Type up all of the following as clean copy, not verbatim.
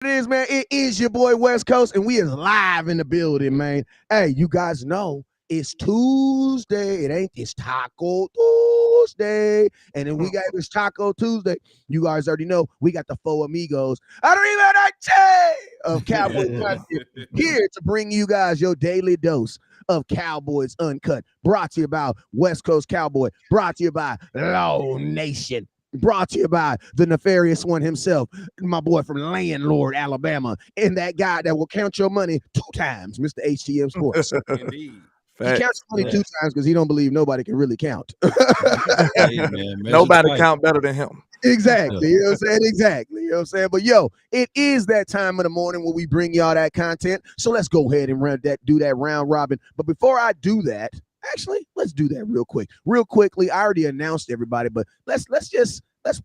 It is, man. It is your boy West Coast, and we is live in the building, man. Hey, you guys know it's Tuesday. It ain't. It's Taco Tuesday, and then we got this Taco Tuesday. You guys already know we got the four amigos. Of Cowboy content here to bring you guys your daily dose of Cowboys Uncut. Brought to you by West Coast Cowboy. Brought to you by Low Nation. Brought to you by the nefarious one himself, my boy from Landlord, Alabama, and that guy that will count your money 2 times, Mr. HTM Sports. Indeed. He counts money 2 times because he don't believe nobody can really count. Hey, man, Nobody count better than him. Exactly. You know what I'm saying? Exactly. You know what I'm saying? But yo, it is that time of the morning where we bring y'all that content. So let's go ahead and do that round robin. But before I do that, actually, let's do that real quick. Real quickly, I already announced everybody, but let's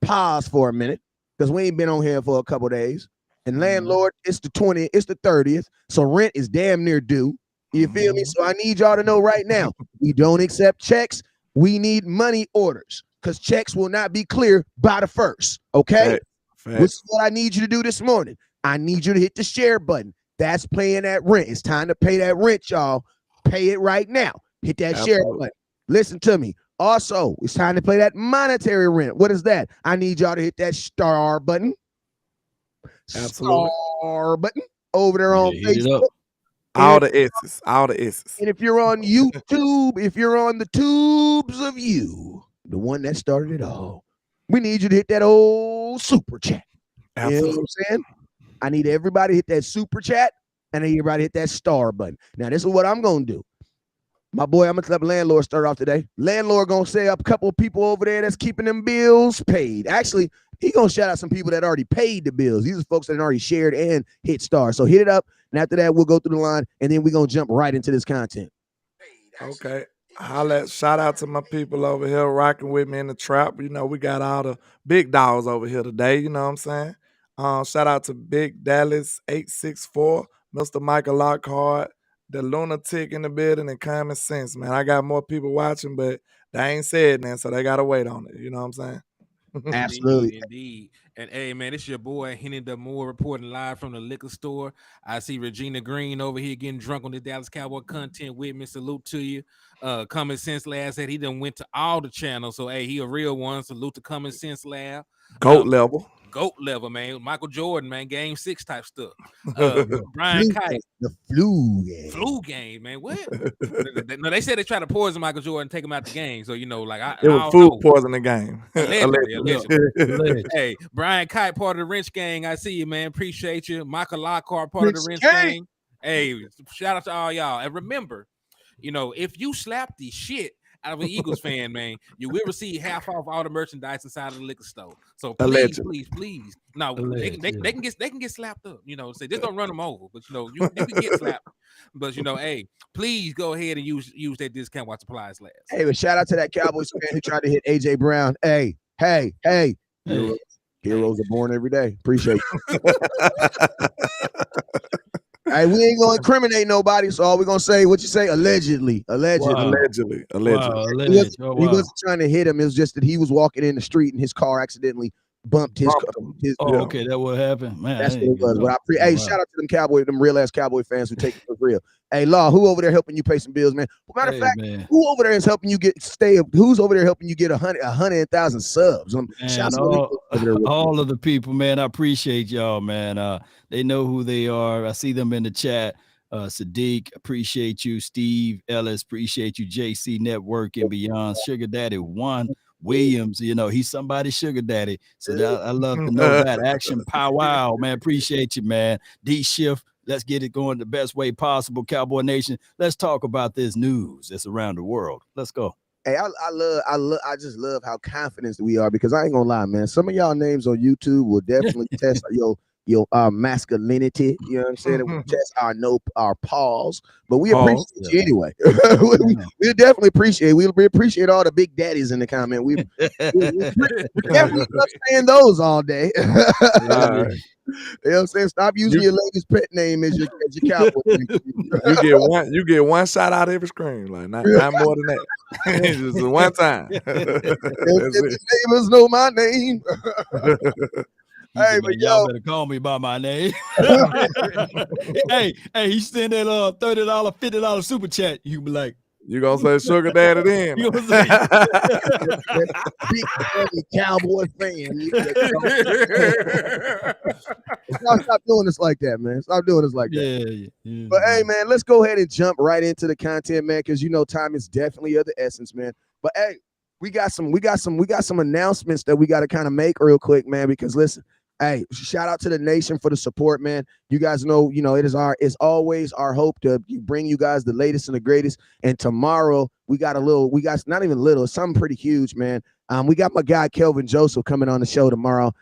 pause for a minute because we ain't been on here for a couple days. And Landlord, it's the 30th, so rent is damn near due. You feel me? So I need y'all to know right now, we don't accept checks. We need money orders because checks will not be clear by the 1st. Okay? Which is what I need you to do this morning. I need you to hit the share button. That's paying that rent. It's time to pay that rent, y'all. Pay it right now. Hit that share button. Listen to me. Also, it's time to play that monetary rent. What is that? I need y'all to hit that star button. Absolutely. Star button over there on Facebook. All the S's. And if you're on YouTube, if you're on the tubes of you, the one that started it all, we need you to hit that old super chat. Absolutely. You know what I'm saying? I need everybody to hit that super chat, and I need everybody to hit that star button. Now, this is what I'm going to do. My boy, I'm going to let Landlord start off today. Landlord going to say up a couple of people over there that's keeping them bills paid. Actually, he going to shout out some people that already paid the bills. These are folks that already shared and hit star. So hit it up, and after that, we'll go through the line, and then we're going to jump right into this content. Okay. Shout out to my people over here rocking with me in the trap. You know, we got all the big dogs over here today. You know what I'm saying? Shout out to Big Dallas 864, Mr. Michael Lockhart, the lunatic in the building, and Common Sense, man. I got more people watching, but they ain't said nothing, so they got to wait on it. You know what I'm saying? Absolutely. Indeed. And hey, man, it's your boy Henny the Moore reporting live from the liquor store. I see Regina Green over here getting drunk on the Dallas Cowboy content with me. Salute to you. Common Sense Lab said he done went to all the channels. So hey, he a real one. Salute to Common Sense Lab. GOAT level, man. Michael Jordan, man. Game 6 type stuff. Brian Kite. The flu game, man. What? No, they said they tried to poison Michael Jordan, take him out the game. So you know, like it was food poisoning game. Allegedly. Hey, Brian Kite, part of the Wrench Gang. I see you, man. Appreciate you. Michael Lockhart, part of the Wrench Gang. Hey, shout out to all y'all. And remember, you know, if you slap the shit out of an Eagles fan, man, you will receive half off all the merchandise inside of the liquor store. So please. No, they can get slapped up. You know, say just don't run them over. But you know, you can get slapped. But you know, hey, please go ahead and use that discount while supplies last. Hey, but shout out to that Cowboys fan who tried to hit AJ Brown. Hey. Heroes are born every day. Appreciate you. Hey, we ain't gonna incriminate nobody, so all we're gonna say, what you say, allegedly. Wow. He wasn't trying to hit him. It was just that he was walking in the street and his car accidentally bumped his car. Okay, that what happened, man. That's what it was. But shout out to them real ass Cowboy fans who take it for real. Hey, Law, who over there helping you pay some bills, man? Matter of fact, man, who over there is helping you who's over there helping you get 100,000 subs? Man, all of the people, man, I appreciate y'all, man. They know who they are. I see them in the chat. Sadiq, appreciate you. Steve Ellis, appreciate you. JC Network and beyond. Sugar Daddy 1 Williams, you know, he's somebody's sugar daddy. So I love to know that. Action Powwow, man. Appreciate you, man. D Shift, let's get it going the best way possible. Cowboy Nation, let's talk about this news that's around the world. Let's go. Hey, I just love how confident we are, because I ain't gonna lie, man. Some of y'all names on YouTube will definitely test your masculinity. You know what I'm saying? It will test our pause, but we appreciate you anyway. we definitely appreciate. We appreciate all the big daddies in the comment. We definitely saying those all day. You know what I'm saying? Stop using your lady's pet name as your cowboy. You get one shot out every screen, like not more than that. Just one time. Neighbors know my name. He said, man, y'all better call me by my name. hey, he send that $30, $50 super chat. You be like, you gonna say sugar daddy then? You gonna say big heavy Cowboy fan. Stop doing this like that, man. Stop doing this like that. Yeah. But hey, man, let's go ahead and jump right into the content, man, because time is definitely of the essence, man. But hey, we got some announcements that we got to kind of make real quick, man. Because listen, hey, shout out to the nation for the support, man. You guys know, it's always our hope to bring you guys the latest and the greatest. And tomorrow we got not even little, something pretty huge, man. We got my guy Kelvin Joseph coming on the show tomorrow.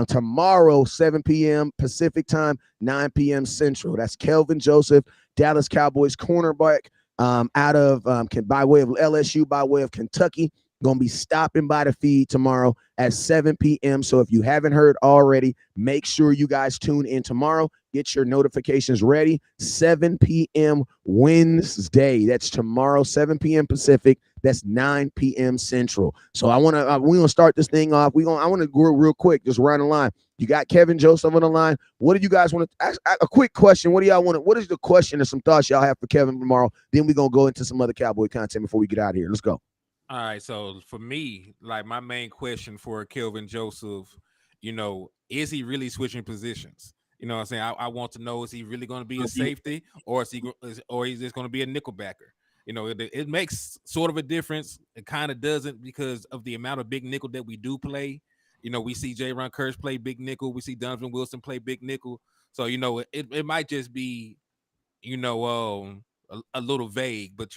Tomorrow, 7 p.m. Pacific time, 9 p.m. Central. That's Kelvin Joseph, Dallas Cowboys cornerback, out of by way of LSU, by way of Kentucky. Going to be stopping by the feed tomorrow at 7 p.m. So if you haven't heard already, make sure you guys tune in tomorrow. Get your notifications ready. 7 p.m. Wednesday. That's tomorrow, 7 p.m. Pacific. That's 9 p.m. Central. So we're gonna start this thing off. I want to go real quick, just run the line. You got Kelvin Joseph on the line. What do you guys want to ask? A quick question. What do y'all want? What is the question or some thoughts y'all have for Kelvin tomorrow? Then we're gonna go into some other Cowboy content before we get out of here. Let's go. All right, so for me, like my main question for Kelvin Joseph, is he really switching positions? You know what I'm saying? I want to know, is he really going to be a safety or is he just going to be a nickelbacker? It makes sort of a difference. It kind of doesn't because of the amount of big nickel that we do play. We see J-Ron Kirsch play big nickel. We see Donovan Wilson play big nickel. So, it might just be, a little vague, but,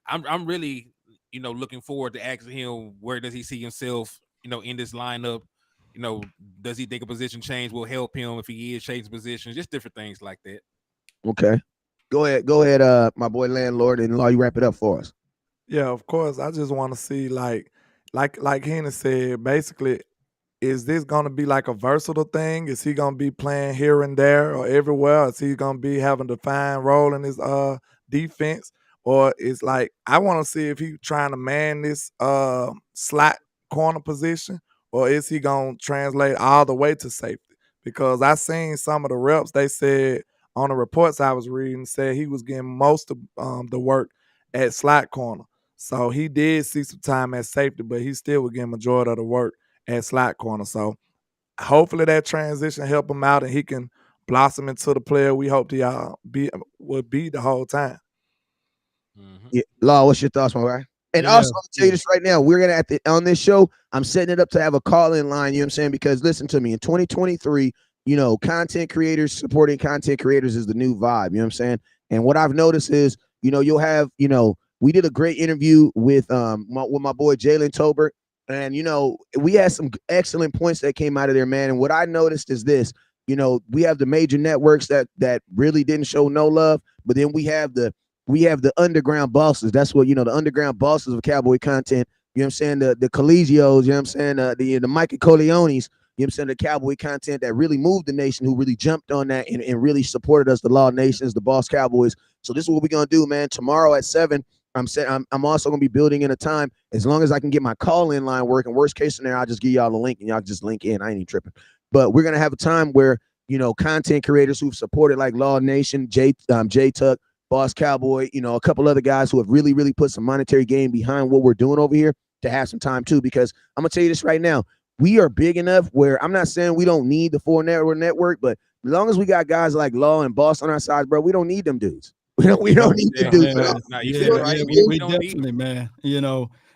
I'm really, looking forward to asking him, where does he see himself, in this lineup? Does he think a position change will help him if he is changing positions? Just different things like that. Okay. Go ahead, my boy landlord, and you wrap it up for us. Yeah, of course. I just want to see like Henry said, basically, is this gonna be like a versatile thing? Is he gonna be playing here and there or everywhere? Is he gonna be having a defined role in his defense? Or it's like, I want to see if he's trying to man this slot corner position, or is he going to translate all the way to safety? Because I seen some of the reps, they said on the reports I was reading, said he was getting most of the work at slot corner. So he did see some time at safety, but he still was getting majority of the work at slot corner. So hopefully that transition help him out and he can blossom into the player we hope he will be the whole time. Mm-hmm. Yeah, Law, what's your thoughts, my guy? And also, I'll tell you this right now, we're gonna on this show, I'm setting it up to have a call-in line, you know what I'm saying? Because listen to me, in 2023, content creators supporting content creators is the new vibe, you know what I'm saying? And what I've noticed is, you'll have, we did a great interview with my boy Jalen Tolbert, and we had some excellent points that came out of there, man. And what I noticed is this, we have the major networks that really didn't show no love, but then we have the underground bosses. That's what, the underground bosses of Cowboy content, you know what I'm saying? The Collegios, you know what I'm saying? The Micah Corleones, you know what I'm saying? The Cowboy content that really moved the nation, who really jumped on that and really supported us, the Law Nations, the Boss Cowboys. So this is what we're going to do, man. Tomorrow at 7, I'm also going to be building in a time, as long as I can get my call-in line working. Worst case scenario, I'll just give y'all the link and y'all just link in. I ain't even tripping. But we're going to have a time where, content creators who've supported like Law Nation, J Tuck, Boss Cowboy, a couple other guys who have really, really put some monetary gain behind what we're doing over here, to have some time too. Because I'm going to tell you this right now, we are big enough where I'm not saying we don't need the 4 network, but as long as we got guys like Law and Boss on our side, bro, we don't need them dudes. We don't need them dudes. We definitely, man,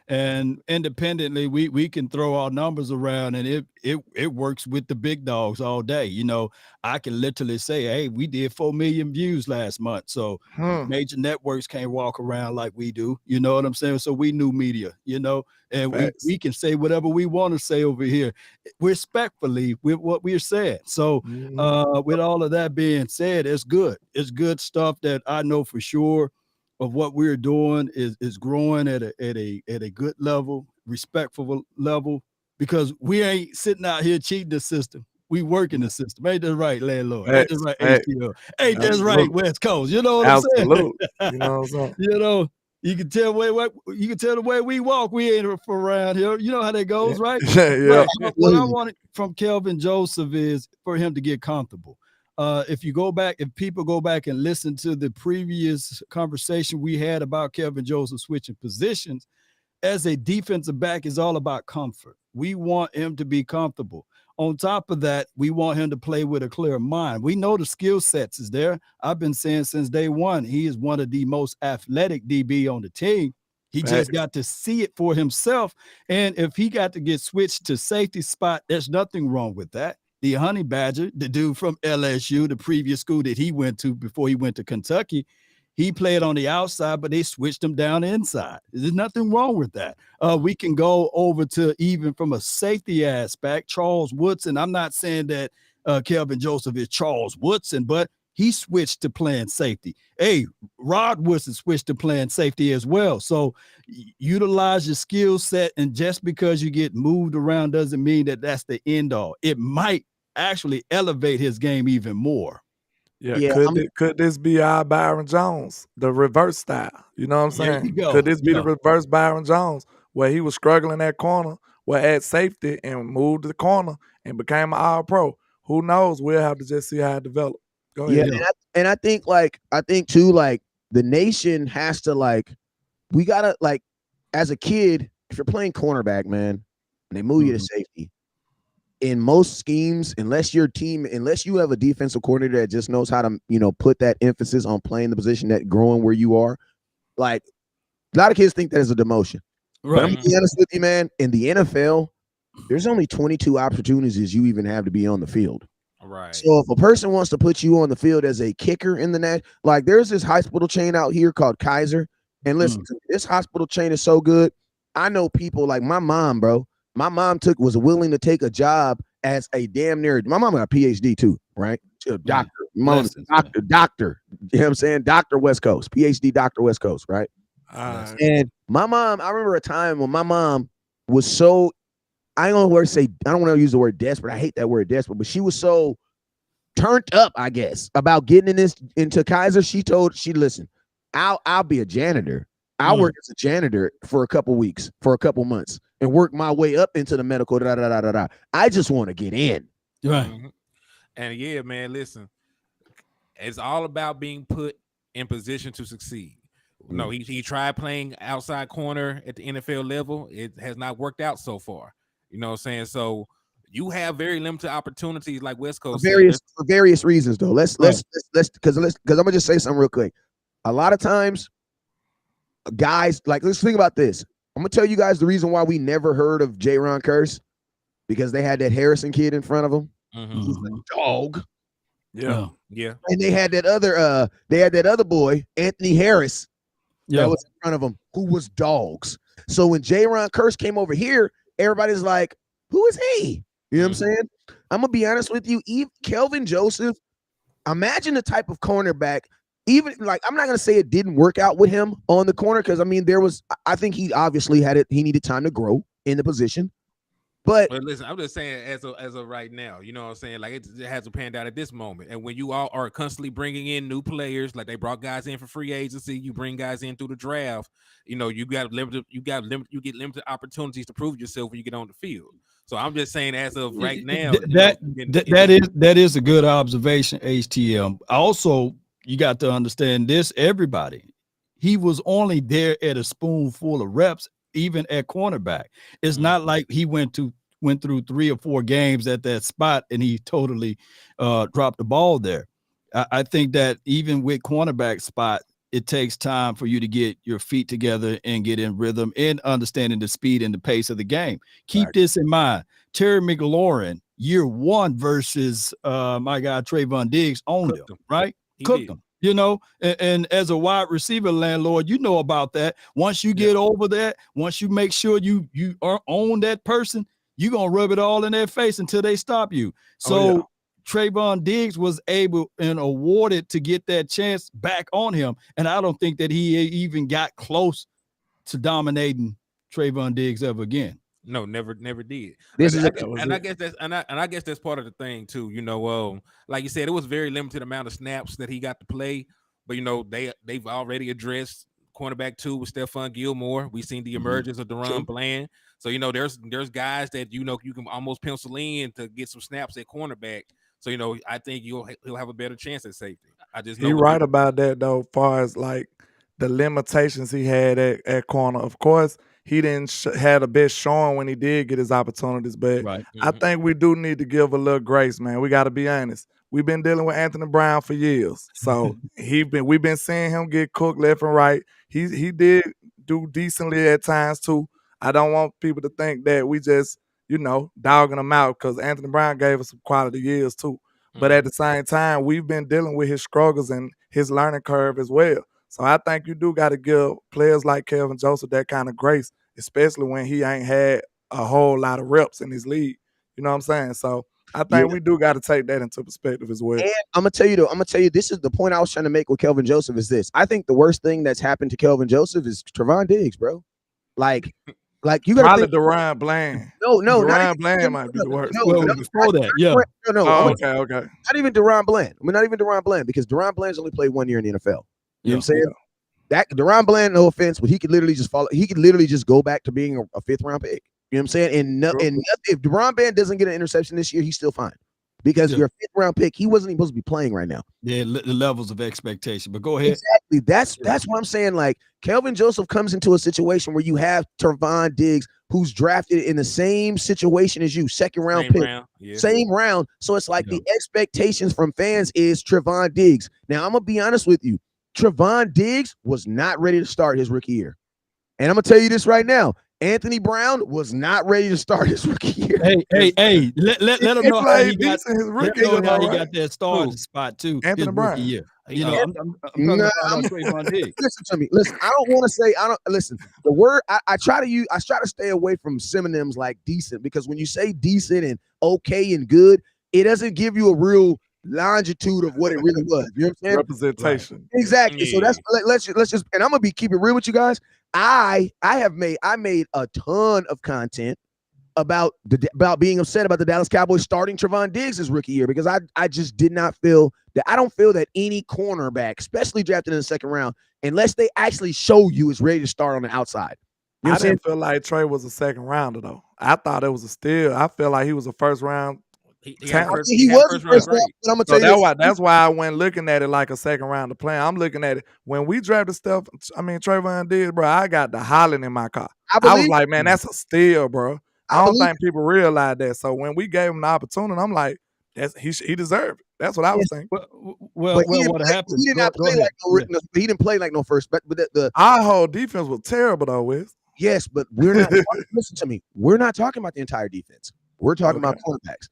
and independently, we can throw our numbers around, and it works with the big dogs all day. I can literally say, hey, we did 4 million views last month. So major networks can't walk around like we do. You know what I'm saying? So we new media, and we can say whatever we want to say over here, respectfully with what we're saying. So with all of that being said, it's good. It's good stuff that I know for sure of what we're doing is growing at a good level, respectful level, because we ain't sitting out here cheating the system. We work in the system. Ain't that right, landlord? Ain't that right, ATL? Ain't that right, West Coast? You know what I'm saying? You know what I'm saying? You can tell the way we walk. We ain't around here. You know how that goes, right? Yeah. What I wanted from Kelvin Joseph is for him to get comfortable. If people go back and listen to the previous conversation we had about Kelvin Joseph switching positions, as a defensive back is all about comfort. We want him to be comfortable. On top of that, we want him to play with a clear mind. We know the skill sets is there. I've been saying since day one, he is one of the most athletic DB on the team. He just got to see it for himself. And if he got to get switched to safety spot, there's nothing wrong with that. The Honey Badger, the dude from LSU, the previous school that he went to before he went to Kentucky, he played on the outside, but they switched him down inside. There's nothing wrong with that. We can go over to even from a safety aspect, Charles Woodson. I'm not saying that Kelvin Joseph is Charles Woodson, but he switched to playing safety. Hey, Rod Woodson switched to playing safety as well. So utilize your skill set, and just because you get moved around doesn't mean that that's the end all. It might actually elevate his game even more. Yeah, could this be our Byron Jones, the reverse style? You know what I'm saying? Could this be the reverse Byron Jones, where he was struggling at corner, where at safety and moved to the corner and became an All-Pro? Who knows? We'll have to just see how it develops. Go ahead. Yeah, and I think too, like the nation has to we gotta as a kid, if you're playing cornerback, man, and they move you to safety. In most schemes, unless you have a defensive coordinator that just knows how to, put that emphasis on playing the position, that growing where you are, like a lot of kids think that is a demotion. Right. But I'm gonna be honest with you, man. In the NFL, there's only 22 opportunities you even have to be on the field. Right. So if a person wants to put you on the field as a kicker in the there's this hospital chain out here called Kaiser. And listen, this hospital chain is so good. I know people like my mom, bro. My mom was willing to take a job as a damn near. My mom got a PhD too, right? She's a doctor. Doctor. You know what I'm saying? Dr. West Coast, PhD, Dr. West Coast, right? And my mom, I remember a time when my mom was so, I don't want to use the word desperate. I hate that word desperate, but she was so turned up, I guess, about getting into Kaiser. Listen, I'll be a janitor. I'll work as a janitor for a couple weeks, for a couple months, and work my way up into the medical. I just want to get in. Right. Mm-hmm. And yeah, man, listen, it's all about being put in position to succeed. No, he tried playing outside corner at the NFL level. It has not worked out so far. You know what I'm saying? So you have very limited opportunities, like West Coast for various reasons, though. Let's because I'm gonna just say something real quick. A lot of times, guys, let's think about this. I'm gonna tell you guys the reason why we never heard of J-Ron Curse, because they had that Harrison kid in front of him. He's a dog. Yeah. And they had that other boy, Anthony Harris, that was in front of him, who was dogs. So when J-Ron Curse came over here, everybody's like, who is he? You know what I'm saying? I'm gonna be honest with you. Kelvin Joseph, imagine the type of cornerback. Even I'm not gonna say it didn't work out with him on the corner, because I think he obviously had it. He needed time to grow in the position. But listen, I'm just saying as of right now, you know what I'm saying? Like it hasn't panned out at this moment. And when you all are constantly bringing in new players, like they brought guys in for free agency, you bring guys in through the draft. You get limited opportunities to prove yourself when you get on the field. So I'm just saying, as of right now, that is a good observation, HTM. Also, you got to understand this, everybody. He was only there at a spoonful of reps, even at cornerback. It's not like he went through 3 or 4 games at that spot and he totally dropped the ball there. I think that even with cornerback spot, it takes time for you to get your feet together and get in rhythm and understanding the speed and the pace of the game. Keep this in mind. Terry McLaurin, year 1 versus my guy Trayvon Diggs owned him, right? Cooked him. And as a wide receiver landlord, you know about that. Once you get over that, once you make sure you own that person, you're going to rub it all in their face until they stop you. So Trayvon Diggs was able and awarded to get that chance back on him. And I don't think that he even got close to dominating Trayvon Diggs ever again. No, never did. I guess that's part of the thing too. Like you said, it was very limited amount of snaps that he got to play, but they've already addressed cornerback 2 with Stephon Gilmore. We've seen the emergence of Deron Bland. So, you know, there's guys that, you know, you can almost pencil in to get some snaps at cornerback. So, you know, I think he'll have a better chance at safety. I just know he right about that though, as far as like the limitations he had at corner. Of course, he didn't had a best showing when he did get his opportunities, but I think we do need to give a little grace, man. We got to be honest. We've been dealing with Anthony Brown for years, so we've been seeing him get cooked left and right. He did do decently at times too. I don't want people to think that we just, you know, dogging him out, because Anthony Brown gave us some quality years too. But at the same time, we've been dealing with his struggles and his learning curve as well. So I think you do got to give players like Kelvin Joseph that kind of grace, especially when he ain't had a whole lot of reps in his league. You know what I'm saying? So I think we do got to take that into perspective as well. And I'm gonna tell you though, this is the point I was trying to make with Kelvin Joseph is this. I think the worst thing that's happened to Kelvin Joseph is Trevon Diggs, bro. Like you got probably Deron Bland. No, Deron Bland might be the worst. Before that, yeah. No. Okay. Not even Deron Bland. I mean, not even Deron Bland, because Deron Bland's only played 1 year in the NFL. You know what I'm saying? That Deron Bland, no offense, but he could literally just follow. He could literally just go back to being a 5th round pick. You know what I'm saying? And if Deron Bland doesn't get an interception this year, he's still fine. Because you're a 5th round pick, he wasn't even supposed to be playing right now. Yeah, the levels of expectation. But go ahead. Exactly. That's what I'm saying. Like, Kelvin Joseph comes into a situation where you have Trevon Diggs, who's drafted in the same situation as you, 2nd round pick, same round. So it's like the expectations from fans is Trevon Diggs. Now, I'm gonna be honest with you. Trevon Diggs was not ready to start his rookie year. And I'm gonna tell you this right now. Anthony Brown was not ready to start his rookie year. Hey, let him know how he got his rookie year. How he got that starting spot too. Anthony Brown. Year. You know, I'm talking about Trevon Diggs. Listen to me. Listen, I don't want to say listen. The word I try to stay away from synonyms like decent, because when you say decent and okay and good, it doesn't give you a real longitude of what it really was. You know what I'm saying? Representation. Right. Exactly. So that's let's just, and I'm gonna keep it real with you guys. I made a ton of content about being upset about the Dallas Cowboys starting Trevon Diggs his rookie year, because I just did not feel that. I don't feel that any cornerback, especially drafted in the 2nd round, unless they actually show you is ready to start on the outside. You know I didn't feel like Trey was a 2nd rounder though. I thought it was a steal. I felt like he was a 1st round. He was first round, but I'm gonna tell you that's why I went looking at it like a 2nd round to play. I'm looking at it when we drafted stuff. I mean, Trevon Diggs, bro. I got the hollering in my car. I was like, man, that's a steal, bro. I don't think people realize that. So when we gave him the opportunity, I'm like, he deserved it. That's what I was thinking. Well, what happened? He did not play like he didn't play like no first. But our whole defense was terrible though, Wiz. Yes, but we're not. Listen to me. We're not talking about the entire defense. We're talking about cornerbacks.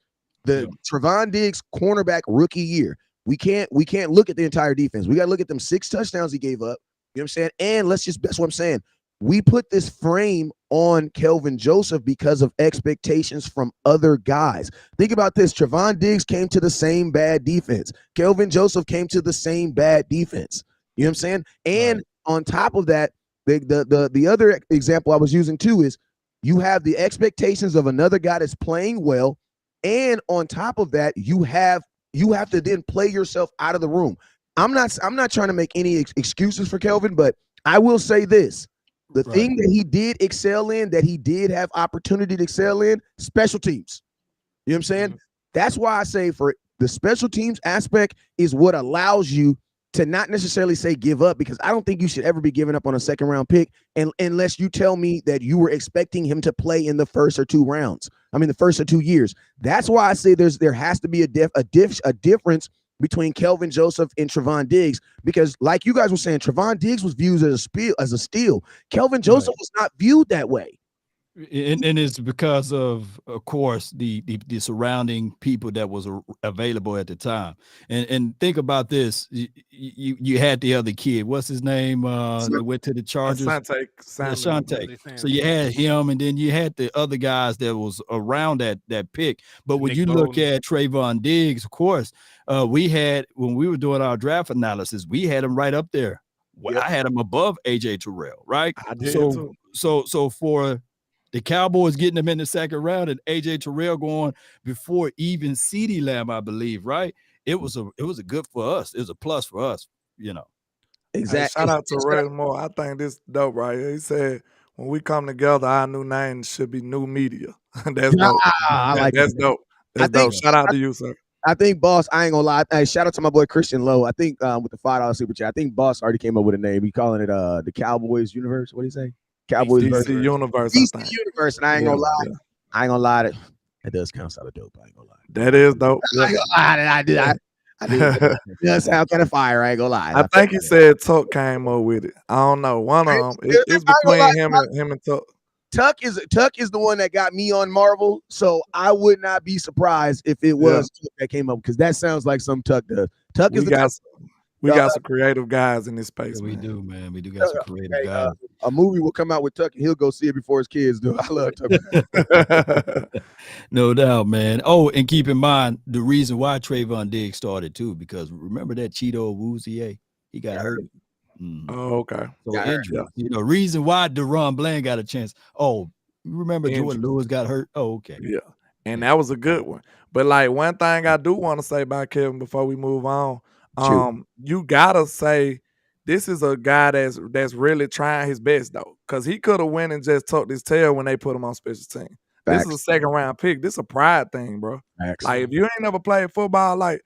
The Trevon Diggs cornerback rookie year. We can't look at the entire defense. We got to look at them 6 touchdowns he gave up. You know what I'm saying? And that's what I'm saying. We put this frame on Kelvin Joseph because of expectations from other guys. Think about this. Trevon Diggs came to the same bad defense. Kelvin Joseph came to the same bad defense. You know what I'm saying? And on top of that, the other example I was using too is you have the expectations of another guy that's playing well. And on top of that, you have to then play yourself out of the room. I'm not trying to make any excuses for Kelvin, but I will say this. The thing that he did excel in, that he did have opportunity to excel in, special teams. You know what I'm saying? That's why I say for the special teams aspect is what allows you to not necessarily say give up, because I don't think you should ever be giving up on a 2nd round pick unless you tell me that you were expecting him to play in the 1st or 2 rounds. I mean, the 1st or 2 years. That's why I say there has to be a difference between Kelvin Joseph and Trevon Diggs, because like you guys were saying, Trevon Diggs was viewed as a steal. Kelvin Joseph was not viewed that way. And it's because of course, the surrounding people that was available at the time. And think about this: you had the other kid. What's his name? That went to the Chargers. Asante. So you had him, and then you had the other guys that was around that pick. But when you look at Trevon Diggs, of course, we had, when we were doing our draft analysis, we had him right up there. Well, I had him above AJ Terrell, right? I did too. So for the Cowboys getting them in the 2nd round and AJ Terrell going before even CeeDee Lamb, I believe, right? It was a good for us. It was a plus for us, you know. Exactly. Hey, shout out to Ray Moore. I think this dope right here. He said, when we come together, our new name should be New Media. That's dope. I like That's that. dope. That's dope. Shout out to you, sir. I think Boss, I ain't gonna lie. Hey, shout out to my boy Christian Lowe. I think with the $5 super chat, I think Boss already came up with a name. He calling it the Cowboys Universe. What do you say? Cowboys DC Universe. DC Universe. And I ain't gonna lie. I ain't gonna lie. That does kind of sound dope. I ain't gonna lie. That is dope. I ain't gonna lie. I did. It does sound kind of fire. I ain't gonna lie. I think he said Tuck came up with it. I don't know. One of them. It's between him and Tuck. Tuck is the one that got me on Marvel, so I would not be surprised if it was Tuck that came up, because that sounds like some Tuck does. Tuck is we got some creative guys in this space. We do, man. We do got some creative guys. A movie will come out with Tuck, and he'll go see it before his kids do. I love Tuck. No doubt, man. Oh, and keep in mind the reason why Trayvon Diggs started too, because remember that Cheeto Woozier? He got hurt. Oh, okay. So injury. You know, reason why Deron Bland got a chance. Oh, you remember Jordan Lewis got hurt? Oh, okay. Yeah. And that was a good one. But like one thing I do want to say about Kelvin before we move on, you gotta say this is a guy that's really trying his best though. Cause he could have went and just tucked his tail when they put him on special team. This is a second round pick. This is a pride thing, bro. Like if you ain't never played football, like,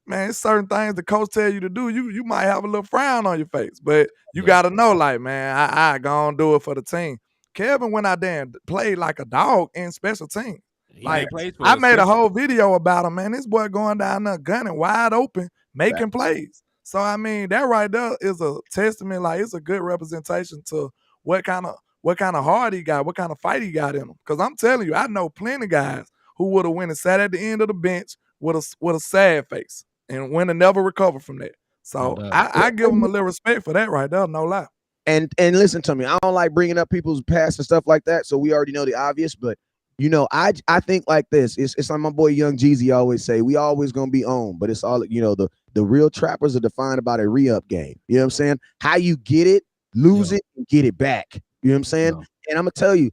man, it's certain things the coach tell you to do. You might have a little frown on your face, but you got to know, like, man, I gonna do it for the team. Kelvin went out there and played like a dog in special team. Like, I made a whole video about him, man. This boy going down there gunning wide open, making plays. So, I mean, that right there is a testament. Like, it's a good representation to what kind of heart he got, what kind of fight he got in him. Because I'm telling you, I know plenty of guys who would have went and sat at the end of the bench with a sad face and went and never recovered from that. So I give him a little respect for that right there, no lie. And listen to me, I don't like bringing up people's past and stuff like that, so we already know the obvious, but you know, I think like this. It's like my boy Young Jeezy always say, we always gonna be on, but it's all, you know, the real trappers are defined about a re-up game. You know what I'm saying? How you get it, lose it, and get it back. You know what I'm saying? And I'm gonna tell you,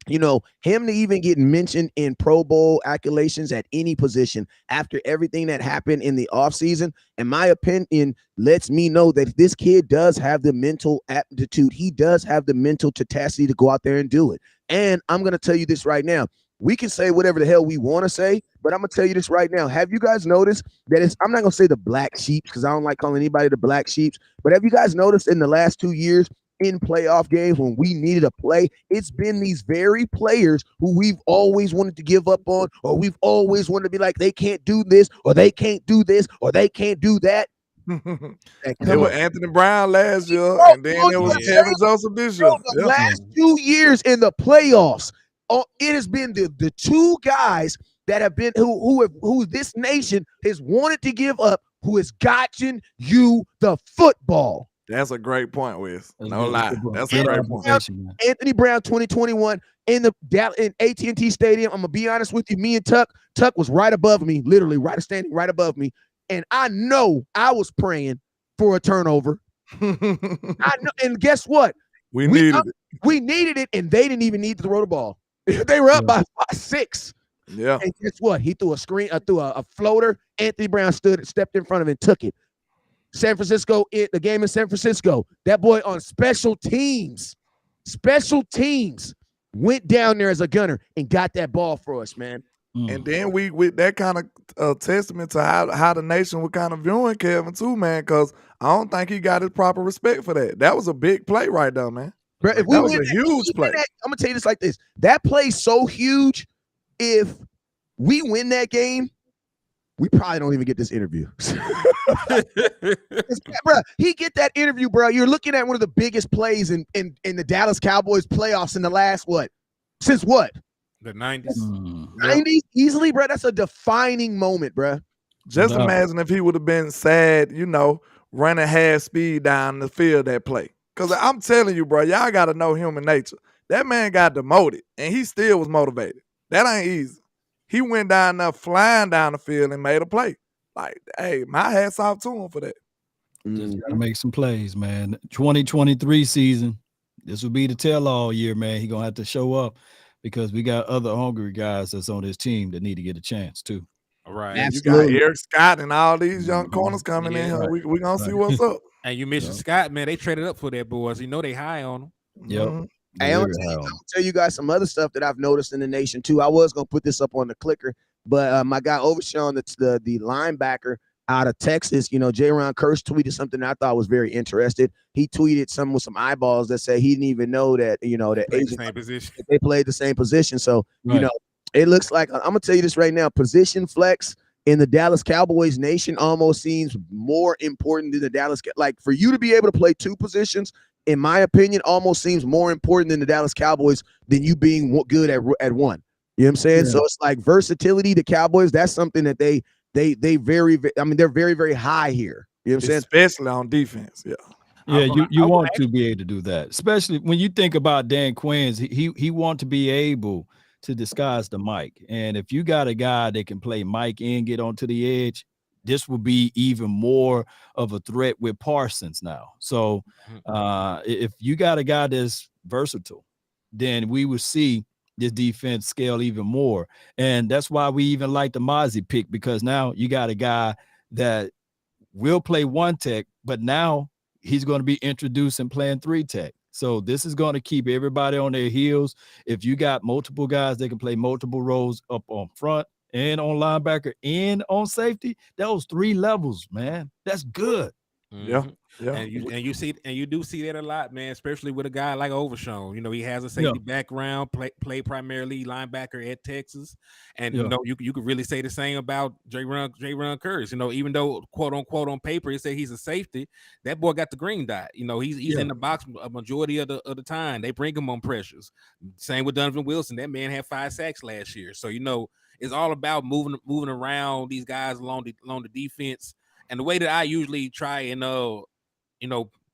you know, him to even get mentioned in Pro Bowl accolations at any position after everything that happened in the offseason, in my opinion, lets me know that this kid does have the mental aptitude. He does have the mental capacity to go out there and do it. And I'm going to tell you this right now. We can say whatever the hell we want to say, but I'm going to tell you this right now. Have you guys noticed that I'm not going to say the black sheep, because I don't like calling anybody the black sheep, but have you guys noticed in the last 2 years, in playoff games when we needed a play, it's been these very players who we've always wanted to give up on, or we've always wanted to be like, they can't do this, or they can't do this, or they can't do that. It was Anthony Brown last year, and then it was Kelvin Joseph this year. The last 2 years in the playoffs, it has been the two guys that have been who this nation has wanted to give up, who has gotten you the football. That's a great point, Wes. No lie. That's a great point. Anthony Brown 2021 in AT&T Stadium. I'm going to be honest with you. Me and Tuck was right above me, literally standing right above me. And I know I was praying for a turnover. I know, and guess what? We needed it, and they didn't even need to throw the ball. They were up by 6. Yeah. And guess what? He threw a floater. Anthony Brown stepped in front of it and took it. San Francisco, the game in San Francisco, that boy on special teams went down there as a gunner and got that ball for us, man. And then we with that kind of testament to how the nation was kind of viewing Kelvin too, man, because I don't think he got his proper respect for that. That was a big play right there, man. Bro, that was a huge play. I'm going to tell you this like this. That play's so huge, if we win that game, we probably don't even get this interview. Bro, he get that interview, bro. You're looking at one of the biggest plays in the Dallas Cowboys playoffs in the last since what? The 90s. 90s easily, bro. That's a defining moment, bro. Just imagine if he would have been sad, you know, running half speed down the field that play. Because I'm telling you, bro, y'all got to know human nature. That man got demoted, and he still was motivated. That ain't easy. He went down there flying down the field and made a play. Like, hey, my hat's off to him for that. Just gotta make some plays, man. 2023 season, this will be the tell-all year, man. He gonna have to show up because we got other hungry guys that's on this team that need to get a chance too. All right, absolutely. You got Eric Scott and all these young corners coming in here. We gonna see what's up. And you mentioned Scott, man. They traded up for that boys. You know they high on him. Yep. Mhm. Hey, I'm gonna tell you guys some other stuff that I've noticed in the nation too. I was gonna put this up on the clicker, but my guy Overshawn, the linebacker out of Texas, Jaron Kearse tweeted something that I thought was very interesting. He tweeted some with some eyeballs that said he didn't even know that that they played the same position. So it looks like I'm gonna tell you this right now. Position flex in the Dallas Cowboys nation almost seems more important than the Dallas. Like for you to be able to play two positions, in my opinion, almost seems more important than the Dallas Cowboys than you being good at one. You know what I'm saying? Yeah. So it's like versatility. The Cowboys, that's something that they're very, very high here. You know what I'm saying? Especially on defense. Yeah. Yeah, you want to be able to do that, especially when you think about Dan Quinn's. He want to be able to disguise the Mike, and if you got a guy that can play Mike and get onto the edge, this will be even more of a threat with Parsons now. So if you got a guy that's versatile, then we will see this defense scale even more. And that's why we even like the Mozzie pick, because now you got a guy that will play one tech, but now he's going to be introduced and playing three tech. So this is going to keep everybody on their heels. If you got multiple guys that can play multiple roles up on front and on linebacker and on safety, those three levels, man, that's good. Yeah. Yeah. And you do see that a lot, man, especially with a guy like Overshawn. He has a safety background, play primarily linebacker at Texas. And you could really say the same about Jaron Kearse. Even though quote unquote on paper it said he's a safety, that boy got the green dot. He's in the box a majority of the time. They bring him on pressures. Same with Donovan Wilson. That man had 5 sacks last year. So it's all about moving around these guys along the defense. And the way that I usually try and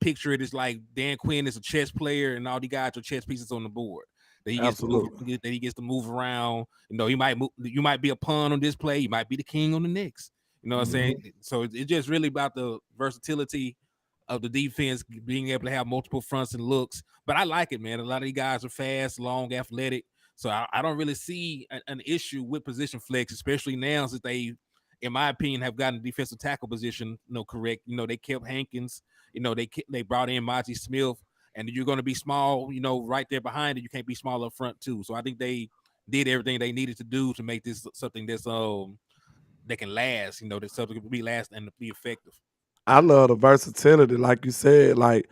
picture it is like Dan Quinn is a chess player, and all the guys are chess pieces on the board. That he gets to move around. You might be a pawn on this play, you might be the king on the next. You know what I'm saying? So it's just really about the versatility of the defense, being able to have multiple fronts and looks. But I like it, man. A lot of these guys are fast, long, athletic. So I don't really see an issue with position flex, especially now since they, in my opinion, have gotten the defensive tackle position correct. They kept Hankins. They brought in Micah Smith, and you're going to be small, right there behind it. You can't be small up front too. So I think they did everything they needed to do to make this something that's that can last. That something can be last and be effective. I love the versatility, like you said. Like,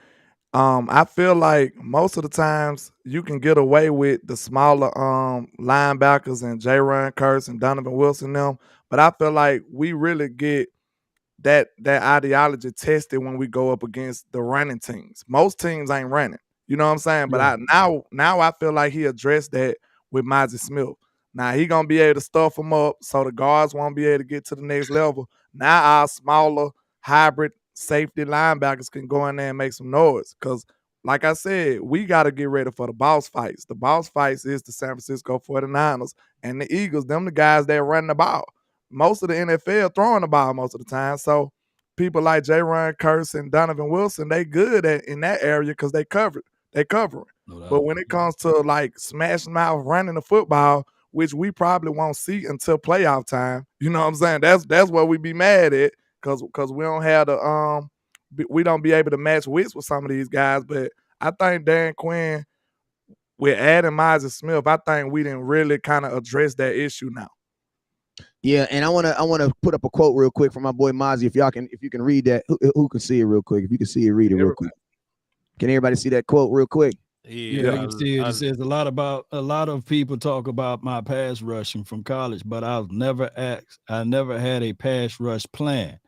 I feel like most of the times you can get away with the smaller linebackers and Jaron Kearse and Donovan Wilson them, but I feel like we really get that ideology tested when we go up against the running teams. Most teams ain't running. You know what I'm saying? But now I feel like he addressed that with Micah Smith. Now he gonna be able to stuff them up so the guards won't be able to get to the next level. Now our smaller hybrid safety linebackers can go in there and make some noise. Because like I said, we got to get ready for the boss fights. The boss fights is the San Francisco 49ers and the Eagles. Them the guys that run the ball. Most of the NFL throwing the ball most of the time. So people like Jaron Kearse and Donovan Wilson, they good in that area because they covering. No, but when it comes to like smashing mouth running the football, which we probably won't see until playoff time, you know what I'm saying? That's what we be mad at because we don't have the we don't be able to match wits with some of these guys. But I think Dan Quinn, with adding Micah Smith, I think we didn't really kind of address that issue now. Yeah, and I wanna put up a quote real quick from my boy Mozzie. If you can read that, who can see it real quick? If you can see it, read it real quick. Can everybody see that quote real quick? Yeah, I can see it. It says a lot of people talk about my pass rushing from college, but I never had a pass rush plan.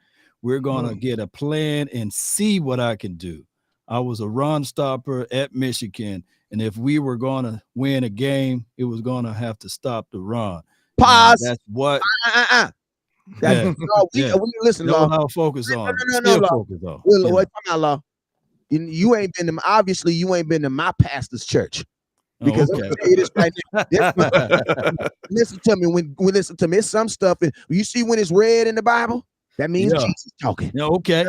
We're gonna get a plan and see what I can do. I was a run stopper at Michigan, and if we were gonna win a game, it was gonna have to stop the run. Pause. That's what. Listen, Law. Law. Focus on. No, Law. Wait, come out, Law. You ain't been to, obviously you ain't been to my pastor's church. Because I'm gonna tell you this right now. Listen to me. It's some stuff. You see when it's red in the Bible, that means Jesus talking. Okay.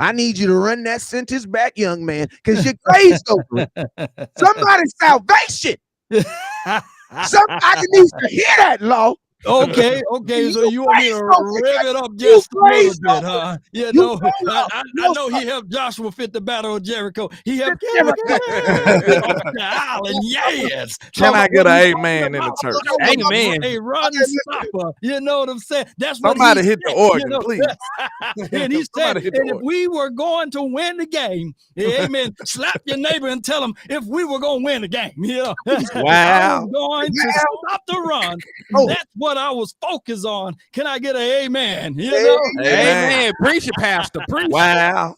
I need you to run that sentence back, young man, because your grade's over. Somebody's salvation. Somebody needs to hear that, Law. Okay. So you want me to rev it up just a little bit, huh? You know, I know he helped Joshua fit the battle of Jericho. He helped get off the island. Yes. Can I get an amen in the church? Amen. A run stopper. You know what I'm saying? That's what Somebody hit the organ, you know? please. And he said, Somebody hit and the if we were going to win the game, amen, slap your neighbor and tell him if we were going to win the game. Yeah. I was going to stop the run. That's what I was focused on. Can I get an amen? You know? Amen. Preach it, Pastor. Preach. Wow.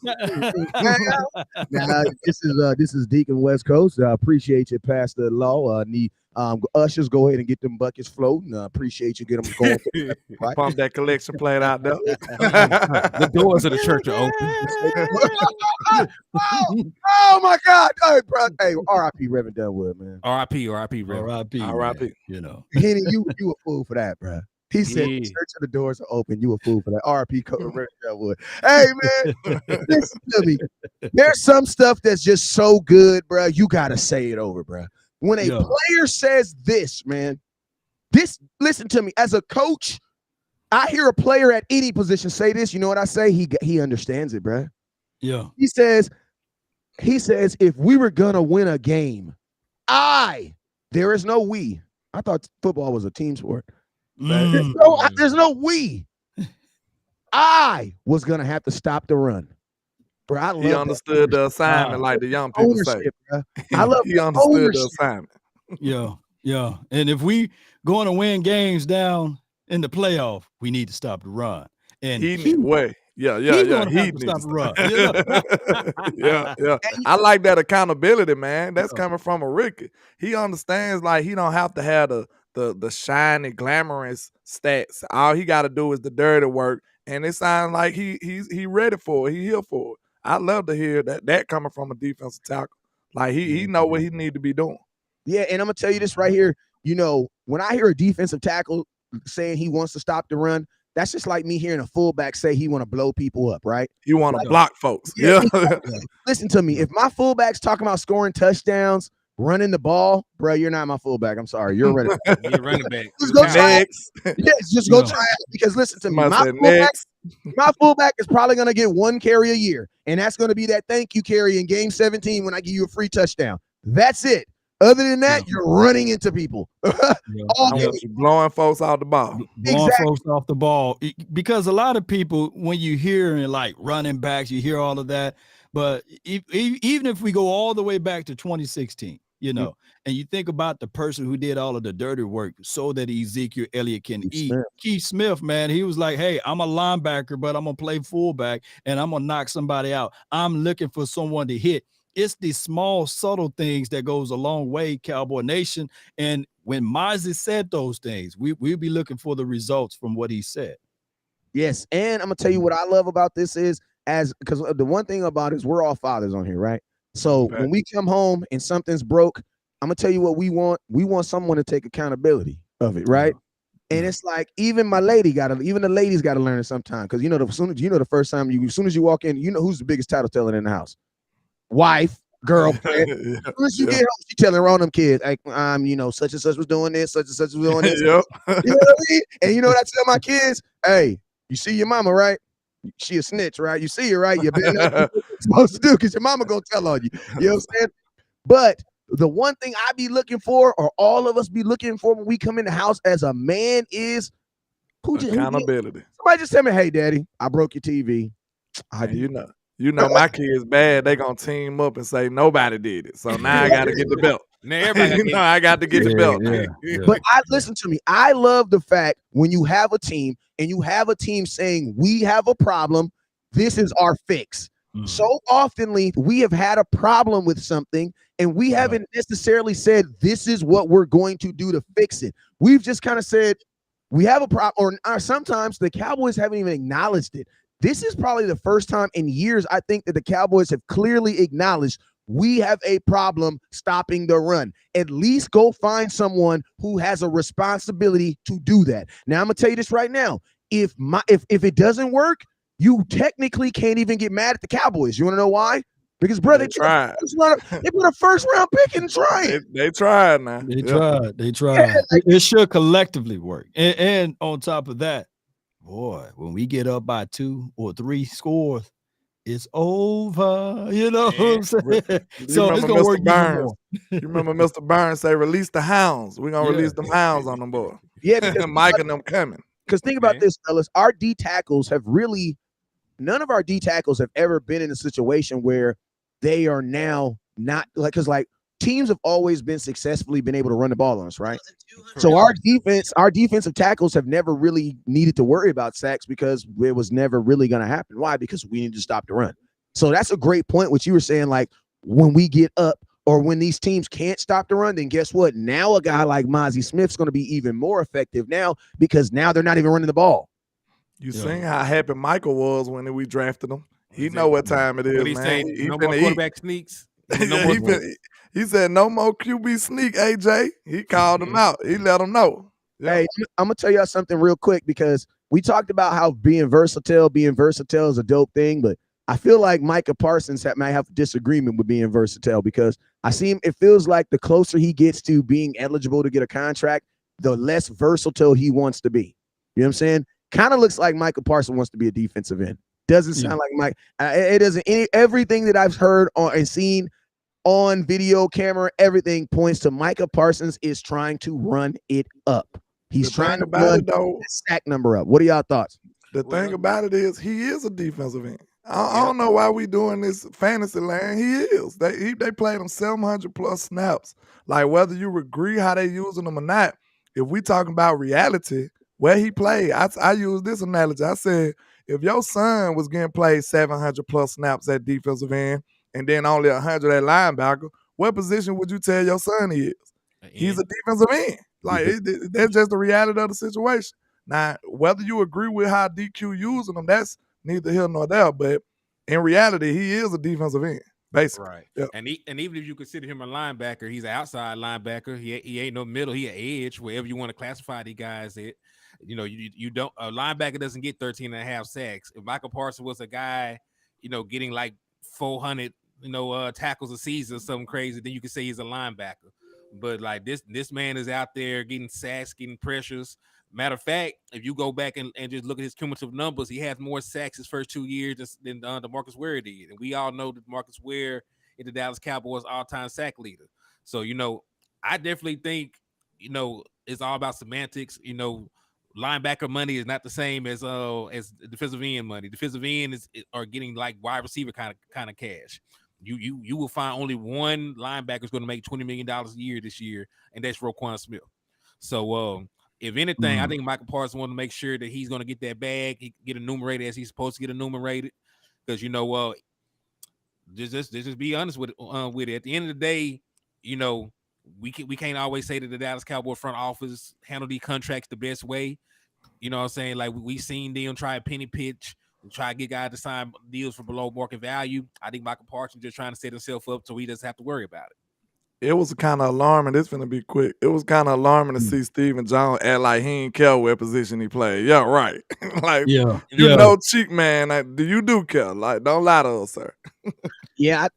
Now, this is Deacon West Coast. I appreciate you, Pastor Law. Ushers, go ahead and get them buckets floating. Appreciate you, get them going. Right? Pump that collection plate out there. The doors of the church are open. oh my God! Hey, bro. Hey, R.I.P. Reverend Dunwood, man. R.I.P. Reverend. R.I.P. You know, Henny, you a fool for that, bro. He said, "The church of the doors are open." You a fool for that. R.I.P. Reverend Dunwood. Hey, man, listen to me. There's some stuff that's just so good, bro. You gotta say it over, bro. When a player says this, man, listen to me. As a coach, I hear a player at any position say this. You know what I say? He understands it, bro. Yeah. He says, if we were gonna win a game, there is no we. I thought football was a team sport. There's no we. I was gonna have to stop the run. Bro, I love he understood the assignment, like the young people say. Bro. I love he understood the assignment. Yeah. And if we going to win games down in the playoff, we need to stop the run. And he needs to stop the run. Yeah. I like that accountability, man. That's coming from a rookie. He understands, like, he don't have to have the shiny, glamorous stats. All he got to do is the dirty work, and it sounds like he ready for it. He here for it. I love to hear that coming from a defensive tackle. Like, he know what he need to be doing. Yeah, and I'm gonna tell you this right here. You know, when I hear a defensive tackle saying he wants to stop the run, that's just like me hearing a fullback say he want to blow people up, right? You want to block folks. Yeah. Listen to me. If my fullback's talking about scoring touchdowns, running the ball, bro, you're not my fullback. I'm sorry. You're running back. You're running back. Just go try it. Yes, just go try it. Because listen to me. My fullback is probably going to get one carry a year, and that's going to be that thank you carry in game 17 when I give you a free touchdown. That's it. Other than that, you're running into people. Blowing folks off the ball. Folks off the ball. Because a lot of people, when you hear like running backs, you hear all of that. But even if we go all the way back to 2016, you know, and you think about the person who did all of the dirty work so that Ezekiel Elliott can eat. Keith Smith, man, he was like, hey, I'm a linebacker, but I'm going to play fullback and I'm going to knock somebody out. I'm looking for someone to hit. It's these small, subtle things that goes a long way, Cowboy Nation. And when Mozzie said those things, we'll be looking for the results from what he said. Yes, and I'm going to tell you what I love about this is, because the one thing about it is we're all fathers on here, right? So when we come home and something's broke, I'm gonna tell you what we want. We want someone to take accountability of it, right? And it's like even the ladies gotta learn it sometime. Because the first time as soon as you walk in, you know who's the biggest title teller in the house. Wife, girlfriend. As soon as you get home, you telling all them kids, like, such and such was doing this, such and such was doing this. You know what I mean? And you know what I tell my kids? Hey, you see your mama, right? She a snitch, right? You see her, right? You better know what you're supposed to do because your mama gonna tell on you. You know what I'm saying? But the one thing I be looking for, or all of us be looking for when we come in the house as a man, is accountability. Somebody just tell me, hey, daddy, I broke your TV. You know my kids bad. They gonna team up and say nobody did it. So now I gotta get the belt. Now everybody I got to get the belt. But listen to me. I love the fact when you have a team and you have a team saying we have a problem, this is our fix. So oftenly we have had a problem with something and we haven't necessarily said this is what we're going to do to fix it. We've just kind of said we have a problem, or sometimes the Cowboys haven't even acknowledged it. This is probably the first time in years I think that the Cowboys have clearly acknowledged we have a problem stopping the run. At least go find someone who has a responsibility to do that. Now I'm gonna tell you this right now. If it doesn't work, you technically can't even get mad at the Cowboys. You want to know why? Because, bro, They tried. They put a first round pick in trying. They tried now. They tried. Yeah, it should collectively work. And on top of that, boy, when we get up by 2 or 3 scores, it's over. You know what I'm saying? So it's gonna work even more. You remember Mr. Burns say, "Release the hounds. We're gonna release them hounds on them, boy." Yeah, because Mike and them coming. Because think about this, fellas. Our D tackles have really, none of our D tackles have ever been in a situation where they are now not like, because like teams have always been successfully been able to run the ball on us, right? So our defensive tackles have never really needed to worry about sacks because it was never really going to happen. Why? Because we need to stop the run. So that's a great point, what you were saying, like when we get up or when these teams can't stop the run, then guess what? Now a guy like Mozzie Smith's going to be even more effective now because now they're not even running the ball. You seen how happy Michael was when we drafted him. He know what time it is, what he man. Saying, no more quarterback sneaks. He said no more QB sneak, AJ. He called him out. He let him know. Yeah. Hey, I'm going to tell y'all something real quick because we talked about how being versatile is a dope thing, but I feel like Micah Parsons might have a disagreement with being versatile because I see him. It feels like the closer he gets to being eligible to get a contract, the less versatile he wants to be. You know what I'm saying? Kind of looks like Micah Parsons wants to be a defensive end. Doesn't sound like Mike. It doesn't. Everything that I've heard and seen on video camera, everything points to Micah Parsons is trying to run it up. He's trying to run the sack number up. What are y'all thoughts? The thing about it is he is a defensive end. I don't know why we doing this fantasy land. He is. They played him 700 plus snaps. Like whether you agree how they using him or not, if we talking about reality, where he played, I use this analogy. I said, if your son was getting played 700 plus snaps at defensive end and then only 100 at linebacker, what position would you tell your son he is? He's a defensive end. Like that's just the reality of the situation. Now, whether you agree with how DQ using him, that's neither here nor there. But in reality, he is a defensive end, basically. Right. Yep. And even if you consider him a linebacker, he's an outside linebacker. He ain't no middle. He an edge, wherever you want to classify these guys at. You know, you don't, a linebacker doesn't get 13 and a half sacks. If Micah Parsons was a guy, getting like 400, tackles a season or something crazy, then you could say he's a linebacker. But like this man is out there getting sacks, getting pressures. Matter of fact, if you go back and just look at his cumulative numbers, he has more sacks his first 2 years than DeMarcus Ware did. And we all know that DeMarcus Ware is the Dallas Cowboys all-time sack leader. So, I definitely think, it's all about semantics. Linebacker money is not the same as defensive end money. Defensive end are getting like wide receiver kind of cash. You will find only one linebacker is going to make $20 million a year this year, and that's Roquan Smith. So if anything, I think Micah Parsons want to make sure that he's going to get that bag, he get enumerated as he's supposed to get enumerated, because just be honest with it. At the end of the day, we can't always say that the Dallas Cowboys front office handle these contracts the best way. You know what I'm saying? Like we seen them try a penny pitch and try to get guys to sign deals for below market value. I think Micah Parsons just trying to set himself up so he doesn't have to worry about it. It was kind of alarming. It's gonna be quick. It was kind of alarming to see Stephen Jones act like he ain't care what position he played. Yeah, right. Like, cheek man. Do you care? Like, don't lie to us, sir. Yeah,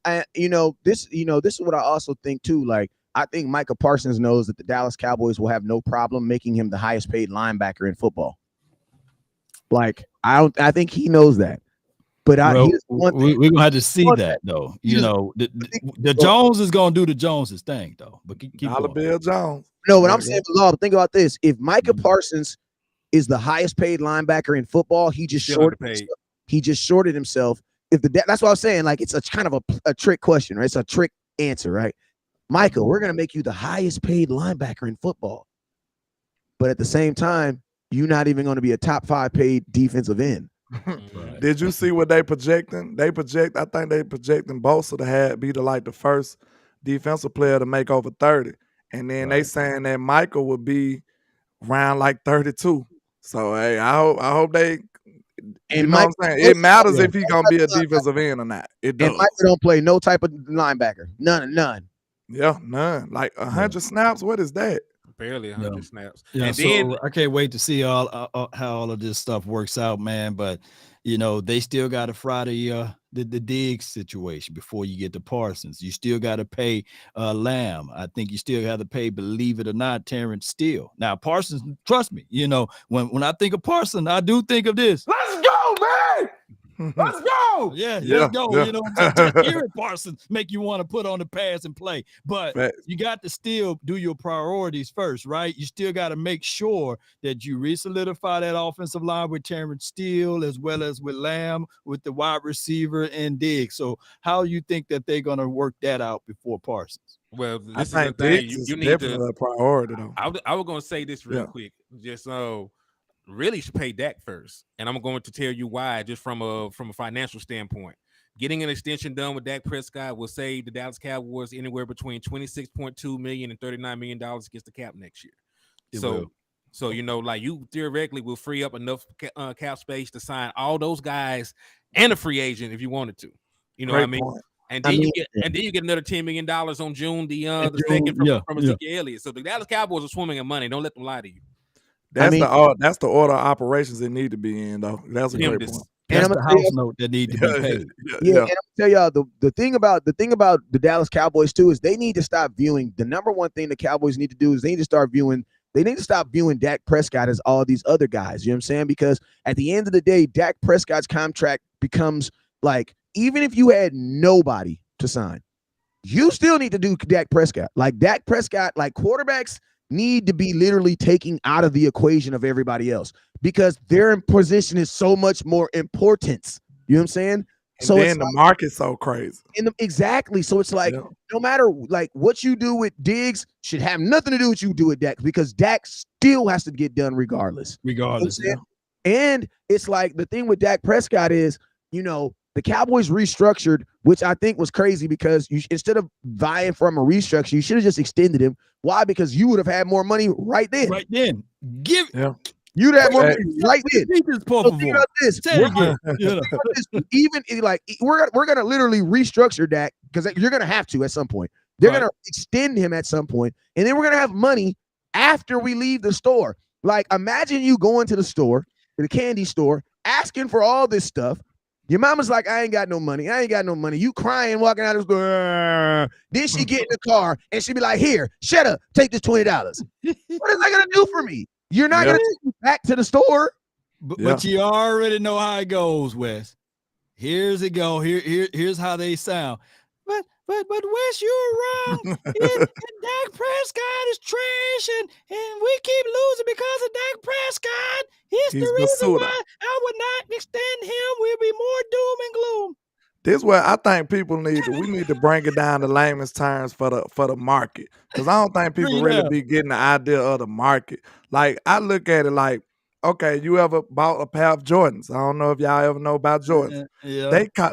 this is what I also think too. Like, I think Micah Parsons knows that the Dallas Cowboys will have no problem making him the highest paid linebacker in football. Like, I think he knows that. But we're gonna have to see that though. The Jones is gonna do the Joneses thing though. But keep going. Bill Jones. No, what I'm saying is, think about this: if Micah Parsons is the highest paid linebacker in football, he just shorted himself. That's what I was saying. Like, it's a kind of a trick question, right? It's a trick answer, right? Micah, we're gonna make you the highest paid linebacker in football, but at the same time, you're not even going to be a top 5 paid defensive end. Right. Did you see what they projecting? I think they projecting Bosa to be the first defensive player to make over 30. And then they saying that Michael would be around like 32. So hey, I hope they know what I'm saying? It matters if he's gonna be a defensive end or not. It does. And Michael don't play no type of linebacker. None. Yeah, none. Like 100 snaps. What is that? Barely 100 snaps. Yeah, and so then I can't wait to see how all of this stuff works out, man. But You know, they still got to fry the Diggs situation before you get to Parsons. You still got to pay Lamb. I think you still have to pay, believe it or not, Terrence Steele. Now, Parsons, trust me, you know, when I think of Parsons, I do think of this. Let's go, man. Let's go. Yeah, let's go. Yeah. You know, just hearing Parsons make you want to put on the pads and play. But you got to still do your priorities first, right? You still got to make sure that you re-solidify that offensive line with Terrence Steele as well as with Lamb, with the wide receiver and Diggs. So how you think that they're going to work that out before Parsons? Well, this is the thing. You need to a priority, though. I was going to say this real quick, just so. Really should pay Dak first, and I'm going to tell you why. Just from a financial standpoint, getting an extension done with Dak Prescott will save the Dallas Cowboys anywhere between $26.2 million and $39 million against the cap next year. So you know, like you theoretically will free up enough cap space to sign all those guys and a free agent if you wanted to. You know what I mean? Point. And then you get another $10 million on June the second from Ezekiel Elliott. So the Dallas Cowboys are swimming in money. Don't let them lie to you. That's the order of operations they need to be in, though. That's a great point. That's the house note that need to be paid. And I'll tell y'all the thing about the Dallas Cowboys too is they need to stop viewing the number one thing the Cowboys need to do is they need to stop viewing Dak Prescott as all these other guys. You know what I'm saying? Because at the end of the day, Dak Prescott's contract becomes like, even if you had nobody to sign, you still need to do Dak Prescott. Like Dak Prescott, like quarterbacks need to be literally taking out of the equation of everybody else because their position is so much more important. You know what I'm saying? And so then the market's so crazy. Exactly. So it's like no matter like what you do with Diggs should have nothing to do with you do with Dak because Dak still has to get done regardless. Regardless. You know and it's like the thing with Dak Prescott is, you know, the Cowboys restructured, which I think was crazy because instead of vying from a restructure, you should have just extended him. Why? Because you would have had more money right then. Right then. You'd have more money right then. So think about this. Even like we're gonna literally restructure Dak because you're gonna have to at some point. They're gonna extend him at some point, and then we're gonna have money after we leave the store. Like imagine you going to the store, to the candy store, asking for all this stuff. Your mama's like, I ain't got no money. You crying, walking out of the store. Then she get in the car and she be like, here, shut up. Take this $20. What is that going to do for me? You're not going to take me back to the store. But you already know how it goes, Wes. Here's it go. Here's how they sound. But Wes, you're wrong. and Dak Prescott is trash, and we keep losing because of Dak Prescott. He's the reason why I would not extend him. We'll be more doom and gloom. This is where I think people we need to bring it down to layman's terms for the market. Because I don't think people really be getting the idea of the market. Like I look at it like, okay, you ever bought a pair of Jordans? I don't know if y'all ever know about Jordans.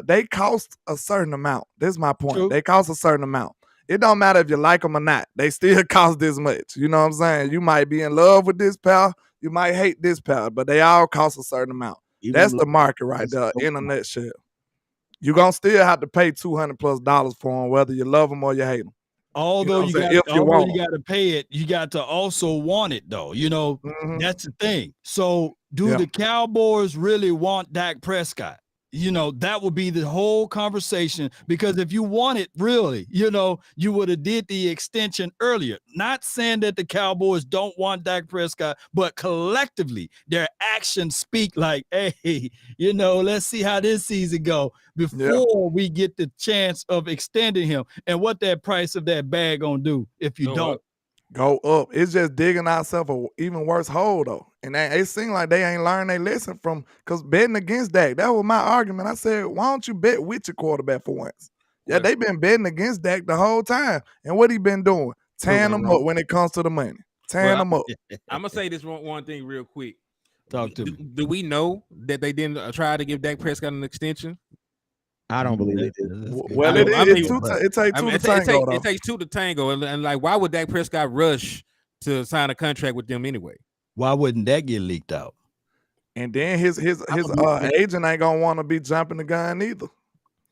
They cost a certain amount. This is my point. True. They cost a certain amount. It don't matter if you like them or not. They still cost this much. You know what I'm saying? You might be in love with this pair. You might hate this pair, but they all cost a certain amount. That's the market right there in a nutshell. You're going to still have to pay $200+ for them, whether you love them or you hate them. Although you got to pay it, you got to also want it, though. You know, that's the thing. So do the Cowboys really want Dak Prescott? You know, that would be the whole conversation, because if you want it really, you know, you would have did the extension earlier. Not saying that the Cowboys don't want Dak Prescott, but collectively their actions speak like, hey, you know, let's see how this season go before we get the chance of extending him, and what that price of that bag gonna do if you don't. Go up. It's just digging ourselves an even worse hole, though. And it seems like they ain't learned their lesson from, because betting against Dak, that was my argument. I said, why don't you bet with your quarterback for once? Yeah, they've been betting against Dak the whole time. And what he been doing? Tearing them up when it comes to the money. Tearing them up. I'm going to say this one thing real quick. Talk to me. Do we know that they didn't try to give Dak Prescott an extension? I don't believe they did. Well, it takes two to tango. It takes two to tango. And like, why would Dak Prescott rush to sign a contract with them anyway? Why wouldn't that get leaked out? And then his agent ain't gonna want to be jumping the gun either.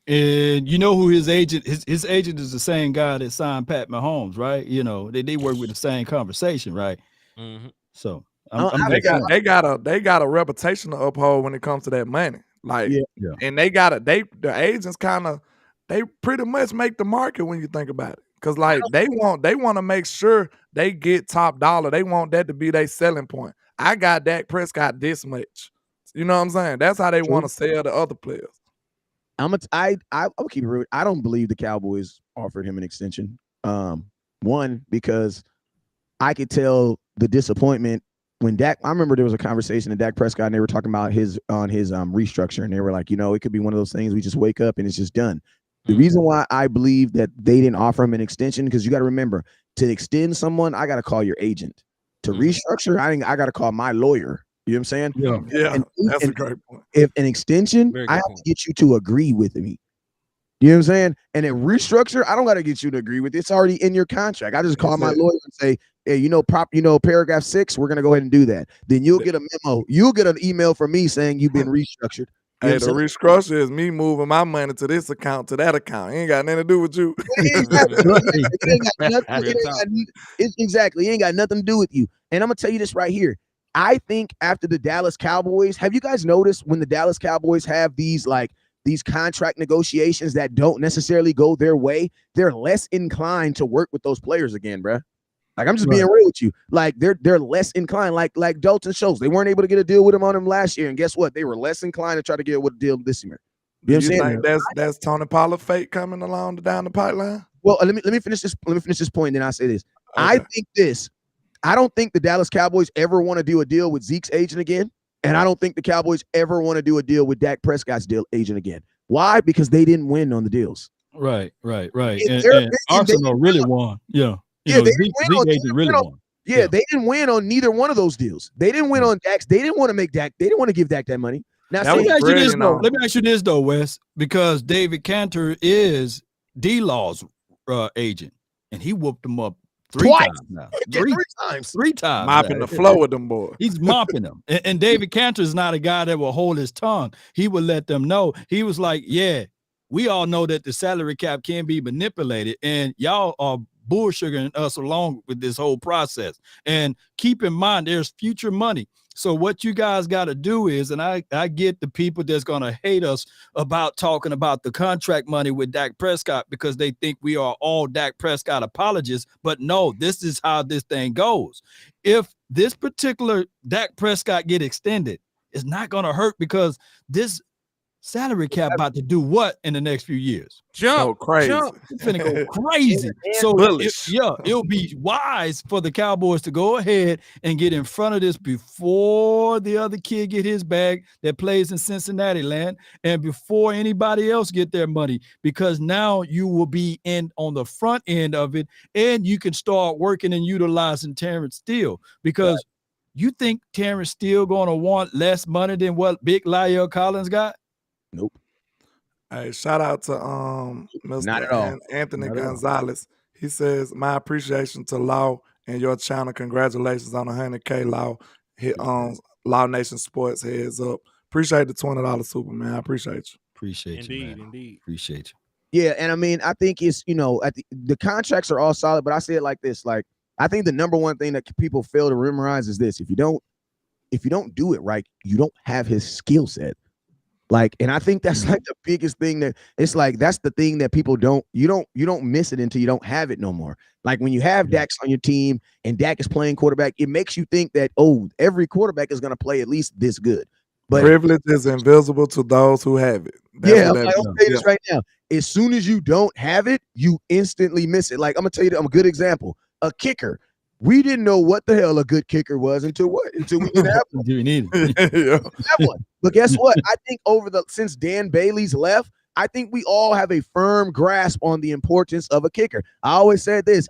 And you know who his agent? His agent is the same guy that signed Pat Mahomes, right? You know, they work with the same conversation, right? Mm-hmm. So they got a reputation to uphold when it comes to that money. Like, and the agents they pretty much make the market when you think about it. Cause like they want to make sure they get top dollar. They want that to be their selling point. I got Dak Prescott this much. You know what I'm saying? That's how they want to sell the other players. I'll keep it real. I don't believe the Cowboys offered him an extension. One, because I could tell the disappointment when Dak. I remember there was a conversation at Dak Prescott, and they were talking about his restructure, and they were like, it could be one of those things we just wake up and it's just done. The reason why I believe that they didn't offer him an extension, because you got to remember, to extend someone, I got to call your agent. To restructure, I got to call my lawyer. You know what I'm saying? Yeah, that's a great point. If an extension, I have to get you to agree with me. You know what I'm saying? And a restructure, I don't got to get you to agree with it. It's already in your contract. I just call my lawyer and say, hey, paragraph 6, we're going to go ahead and do that. Then you'll get a memo. You'll get an email from me saying you've been restructured. Hey, the restructure is me moving my money to this account, to that account. It ain't got nothing to do with you. Exactly. It ain't got nothing to do with you. And I'm going to tell you this right here. I think after the Dallas Cowboys, have you guys noticed when the Dallas Cowboys have these contract negotiations that don't necessarily go their way, they're less inclined to work with those players again, bro. Like, I'm just being real with you. Like, they're less inclined. Like Dalton Schultz, they weren't able to get a deal with him on him last year, and guess what? They were less inclined to try to get a deal this year. You think that's Tony Pollard fate coming along down the pipeline? Well, let me finish this. Let me finish this point, and then I say this. Okay. I don't think the Dallas Cowboys ever want to do a deal with Zeke's agent again, and I don't think the Cowboys ever want to do a deal with Dak Prescott's agent again. Why? Because they didn't win on the deals. Right. And Arsenal really won. Yeah. They didn't win on neither one of those deals. They didn't win on Dak's. They didn't want to make Dak. They didn't want to give Dak that money. Now, let me ask you this though, Wes, because David Cantor is D-Law's agent, and he whooped him up three times. Mopping the floor with them boys. He's mopping them. And David Cantor is not a guy that will hold his tongue. He would let them know. He was like, we all know that the salary cap can be manipulated, and y'all are bullsugaring us along with this whole process. And keep in mind, there's future money. So what you guys got to do is, and I get the people that's going to hate us about talking about the contract money with Dak Prescott because they think we are all Dak Prescott apologists. But no, this is how this thing goes. If this particular Dak Prescott get extended, it's not going to hurt because this salary cap about to do what in the next few years? Jump crazy. It's gonna go crazy. So it'll be wise for the Cowboys to go ahead and get in front of this before the other kid get his bag that plays in Cincinnati land, and before anybody else get their money, because now you will be in on the front end of it, and you can start working and utilizing Terrence Steele, because you think Terrence Steele going to want less money than what Big La'el Collins got? Nope. Hey, shout out to Mr. Anthony Gonzalez. He says, my appreciation to Law and your channel. Congratulations on 100K, Law. Hit on Law Nation Sports, heads up. Appreciate the $20 super, man. I appreciate you. Appreciate you, man. Indeed. Appreciate you. Yeah, and I mean, I think it's, the contracts are all solid, but I say it like this. Like, I think the number one thing that people fail to memorize is this. If you don't do it right, you don't have his skill set. Like, and I think that's like the biggest thing that it's like, that's the thing that people you don't miss it until you don't have it no more. Like when you have Dak on your team and Dak is playing quarterback, it makes you think that, every quarterback is going to play at least this good. But privilege is invisible to those who have it. I'll say this right now. As soon as you don't have it, you instantly miss it. Like, I'm going to tell you, I'm a good example. A kicker. We didn't know what the hell a good kicker was until we didn't have one. You need it. Have one. But guess what? I think since Dan Bailey's left, I think we all have a firm grasp on the importance of a kicker. I always said this.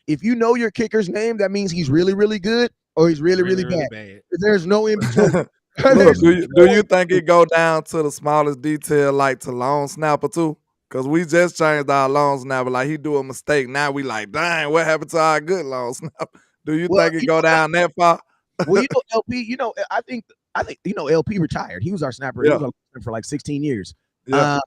If you know your kicker's name, that means he's really, really good or he's really, really bad. There's no in between. Look, do you think it go down to the smallest detail, like to long snapper too? Because we just changed our long snapper. Like, he do a mistake. Now we like, dang, what happened to our good long snapper? Do you think it go down that far? Well, LP, I think LP retired. He was our snapper. He was our snapper for like 16 years. Yeah.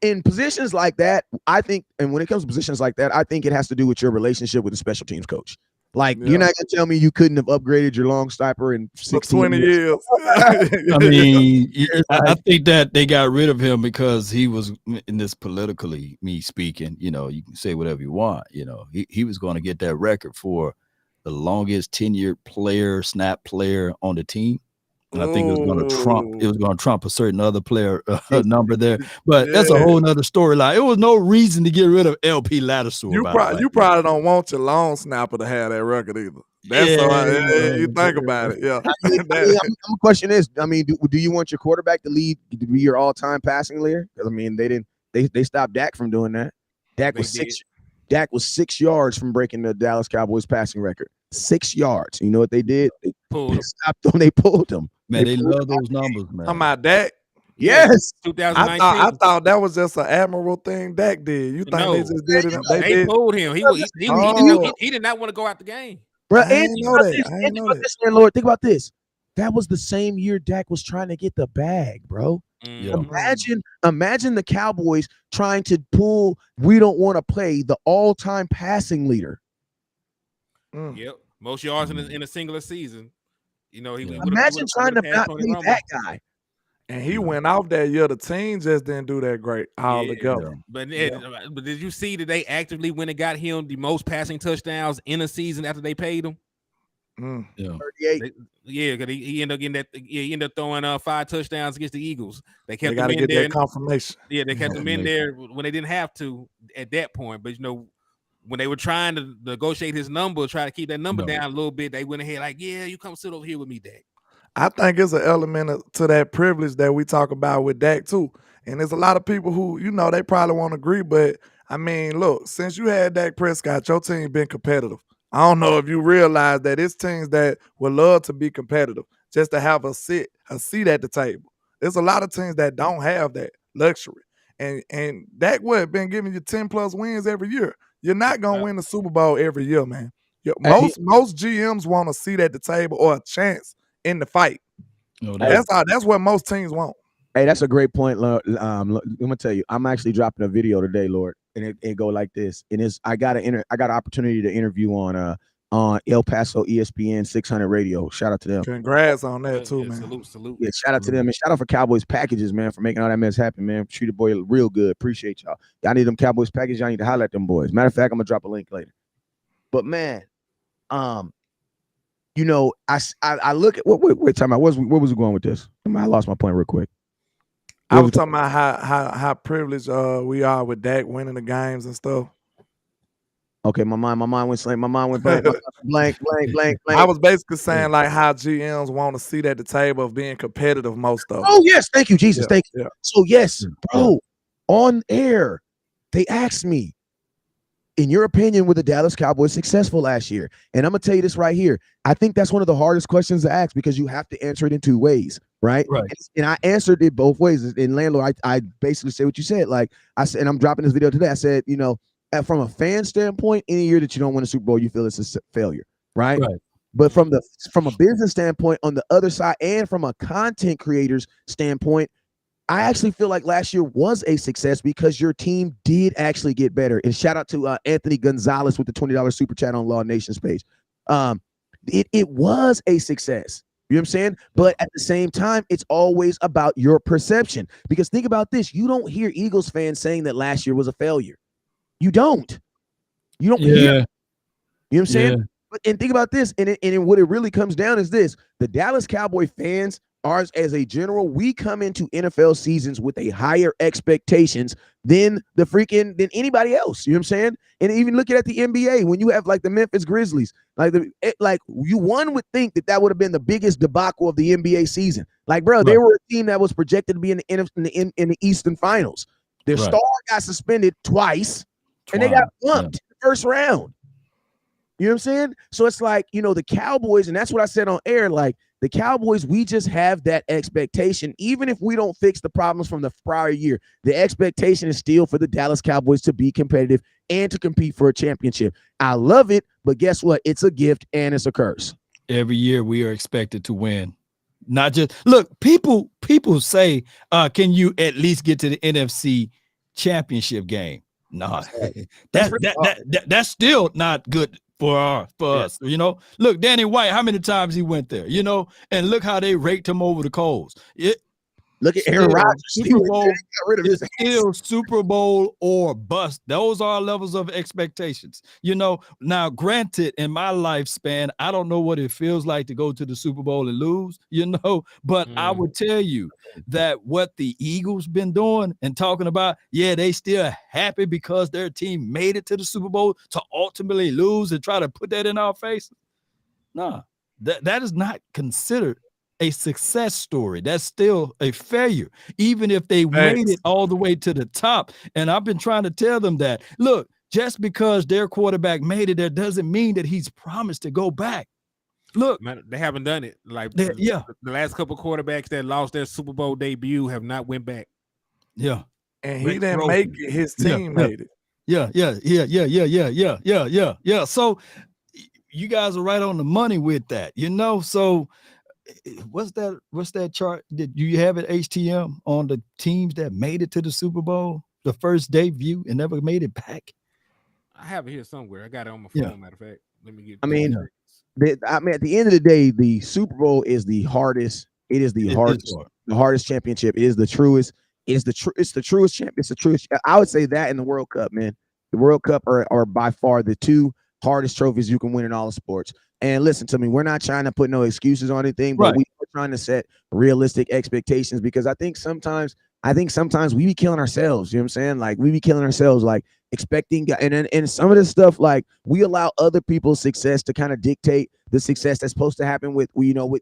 In positions like that, I think, and when it comes to positions like that, I think it has to do with your relationship with the special teams coach. Like, you're not gonna tell me you couldn't have upgraded your long sniper in 16 20 years. I mean, I think that they got rid of him because he was in this politically, me speaking, you know, you can say whatever you want, you know, he was going to get that record for the longest tenured player, snap player on the team. And I think it was going to trump a certain other player number there. But that's a whole nother storyline. It was no reason to get rid of LP Lattisaw. You probably don't want your long snapper to have that record either. That's you think about it. Yeah. My question is, I mean, do you want your quarterback to be your all-time passing leader? Because I mean, they stopped Dak from doing that. Dak was 6 yards from breaking the Dallas Cowboys passing record. 6 yards. You know what they did? They stopped them. They pulled them. Man, they love those numbers, man. I'm about Dak. Yes. 2019. I thought that was just an admirable thing Dak did. You think they just did it? They pulled him. He did not want to go out the game. Bro, I didn't know that. Landlord, think about this. That was the same year Dak was trying to get the bag, bro. Yeah. Imagine the Cowboys trying to pull, we don't want to play the all-time passing leader. Yep. Most yards in a singular season. You know, imagine trying to not play that guy. And he went off that year. The team just didn't do that great all together. But did you see that they actively went and got him the most passing touchdowns in a season after they paid him? 38. Because he ended up getting that. He ended up throwing 5 touchdowns against the Eagles. They kept got to get that confirmation. Yeah, they kept him in there when they didn't have to at that point. But you know, when they were trying to negotiate his number, try to keep that number down a little bit, they went ahead like, yeah, you come sit over here with me, Dak. I think it's an element to that privilege that we talk about with Dak too. And there's a lot of people who, you know, they probably won't agree, but I mean, look, since you had Dak Prescott, your team been competitive. I don't know if you realize that it's teams that would love to be competitive, just to have a seat at the table. There's a lot of teams that don't have that luxury. And Dak been giving you 10 plus wins every year. You're not gonna win the Super Bowl every year, man. Most GMs want a seat at the table or a chance in the fight. That's what most teams want. Hey, that's a great point. I'm gonna tell you, I'm actually dropping a video today, Lord, and it go like this. And I got an opportunity to interview on El Paso ESPN 600 radio. Shout out to them. Congrats on that too, man. Salute. Yeah, shout out to them, and shout out for Cowboys packages, man, for making all that mess happen, man. Treat the boy real good. Appreciate y'all. Y'all need them Cowboys packages. Y'all need to highlight them boys. Matter of fact, I'm gonna drop a link later. But man, you know, I look at wait, time out. Where was we going with this? I lost my point real quick. I was talking about how privileged we are with Dak winning the games and stuff. Okay, my mind went blank. My mind went blank. I was basically saying like how GMs want to sit at the table of being competitive most of. Oh yes, thank you, Jesus, thank you. Yeah. So yes, bro, on air, they asked me, in your opinion, were the Dallas Cowboys successful last year? And I'm gonna tell you this right here. I think that's one of the hardest questions to ask because you have to answer it in 2 ways, right? And I answered it both ways. In Landlord, I basically said what you said. Like I said, and I'm dropping this video today. I said, you know, from a fan standpoint, any year that you don't win a Super Bowl, you feel it's a failure, right? But from a business standpoint, on the other side, and from a content creator's standpoint, I actually feel like last year was a success because your team did actually get better. And shout out to Anthony Gonzalez with the $20 super chat on Law Nation's page. It was a success. You know what I'm saying? But at the same time, it's always about your perception. Because think about this. You don't hear Eagles fans saying that last year was a failure. You don't hear. You know what I'm saying? And think about this. And what it really comes down is this. The Dallas Cowboy fans, ours as a general, we come into NFL seasons with a higher expectations than anybody else. You know what I'm saying? And even looking at the NBA, when you have like the Memphis Grizzlies, one would think that would have been the biggest debacle of the NBA season. Like, bro, they were a team that was projected to be in the Eastern Finals. Their star got suspended twice, and they got bumped in the first round. You know what I'm saying? So it's like, you know, the Cowboys, and that's what I said on air, like, the Cowboys, we just have that expectation. Even if we don't fix the problems from the prior year, the expectation is still for the Dallas Cowboys to be competitive and to compete for a championship. I love it, but guess what? It's a gift and it's a curse. Every year we are expected to win. Not just look, people say, can you at least get to the NFC championship game? No, that's still not good for us. You know, look, Danny White, how many times he went there, you know, and look how they raked him over the coals. Look at Aaron Rodgers. Super Bowl, got rid of his still Super Bowl or bust. Those are levels of expectations. You know, now granted, in my lifespan, I don't know what it feels like to go to the Super Bowl and lose, you know, but I would tell you that what the Eagles been doing and talking about, yeah, they still happy because their team made it to the Super Bowl to ultimately lose and try to put that in our face. Nah, that is not considered a success story. That's still a failure, even if they made it all the way to the top. And I've been trying to tell them that, look, just because their quarterback made it, that doesn't mean that he's promised to go back. Look, man, they haven't done it. Like the last couple quarterbacks that lost their Super Bowl debut have not went back. Yeah, and he didn't make it. His team made it. Yeah. So you guys are right on the money with that, you know. So what's that chart? Did you have it HTM on the teams that made it to the Super Bowl, the first debut and never made it back? I have it here somewhere. I got it on my phone. Matter of fact, let me get. at the end of the day, the Super Bowl is the hardest. It is the hardest championship. It is the truest. It's the truest champ. It's the truest. I would say that in the World Cup, man. The World Cup are by far the two hardest trophies you can win in all of sports. And listen to me, we're not trying to put no excuses on anything, but we're trying to set realistic expectations, because I think sometimes we be killing ourselves. You know what I'm saying? Like, we be killing ourselves, like expecting, and some of this stuff, like, we allow other people's success to kind of dictate the success that's supposed to happen with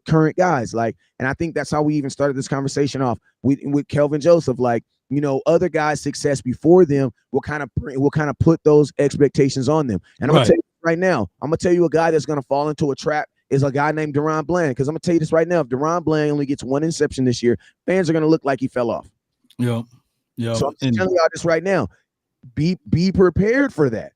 current guys. Like, and I think that's how we even started this conversation off with Kelvin Joseph. Like, you know, other guys' success before them will kind of put those expectations on them. And I'm gonna tell you right now, I'm gonna tell you a guy that's gonna fall into a trap is a guy named Deron Bland. Because I'm gonna tell you this right now: if Deron Bland only gets one interception this year, fans are gonna look like he fell off. Yeah. So I'm telling y'all this right now: be prepared for that,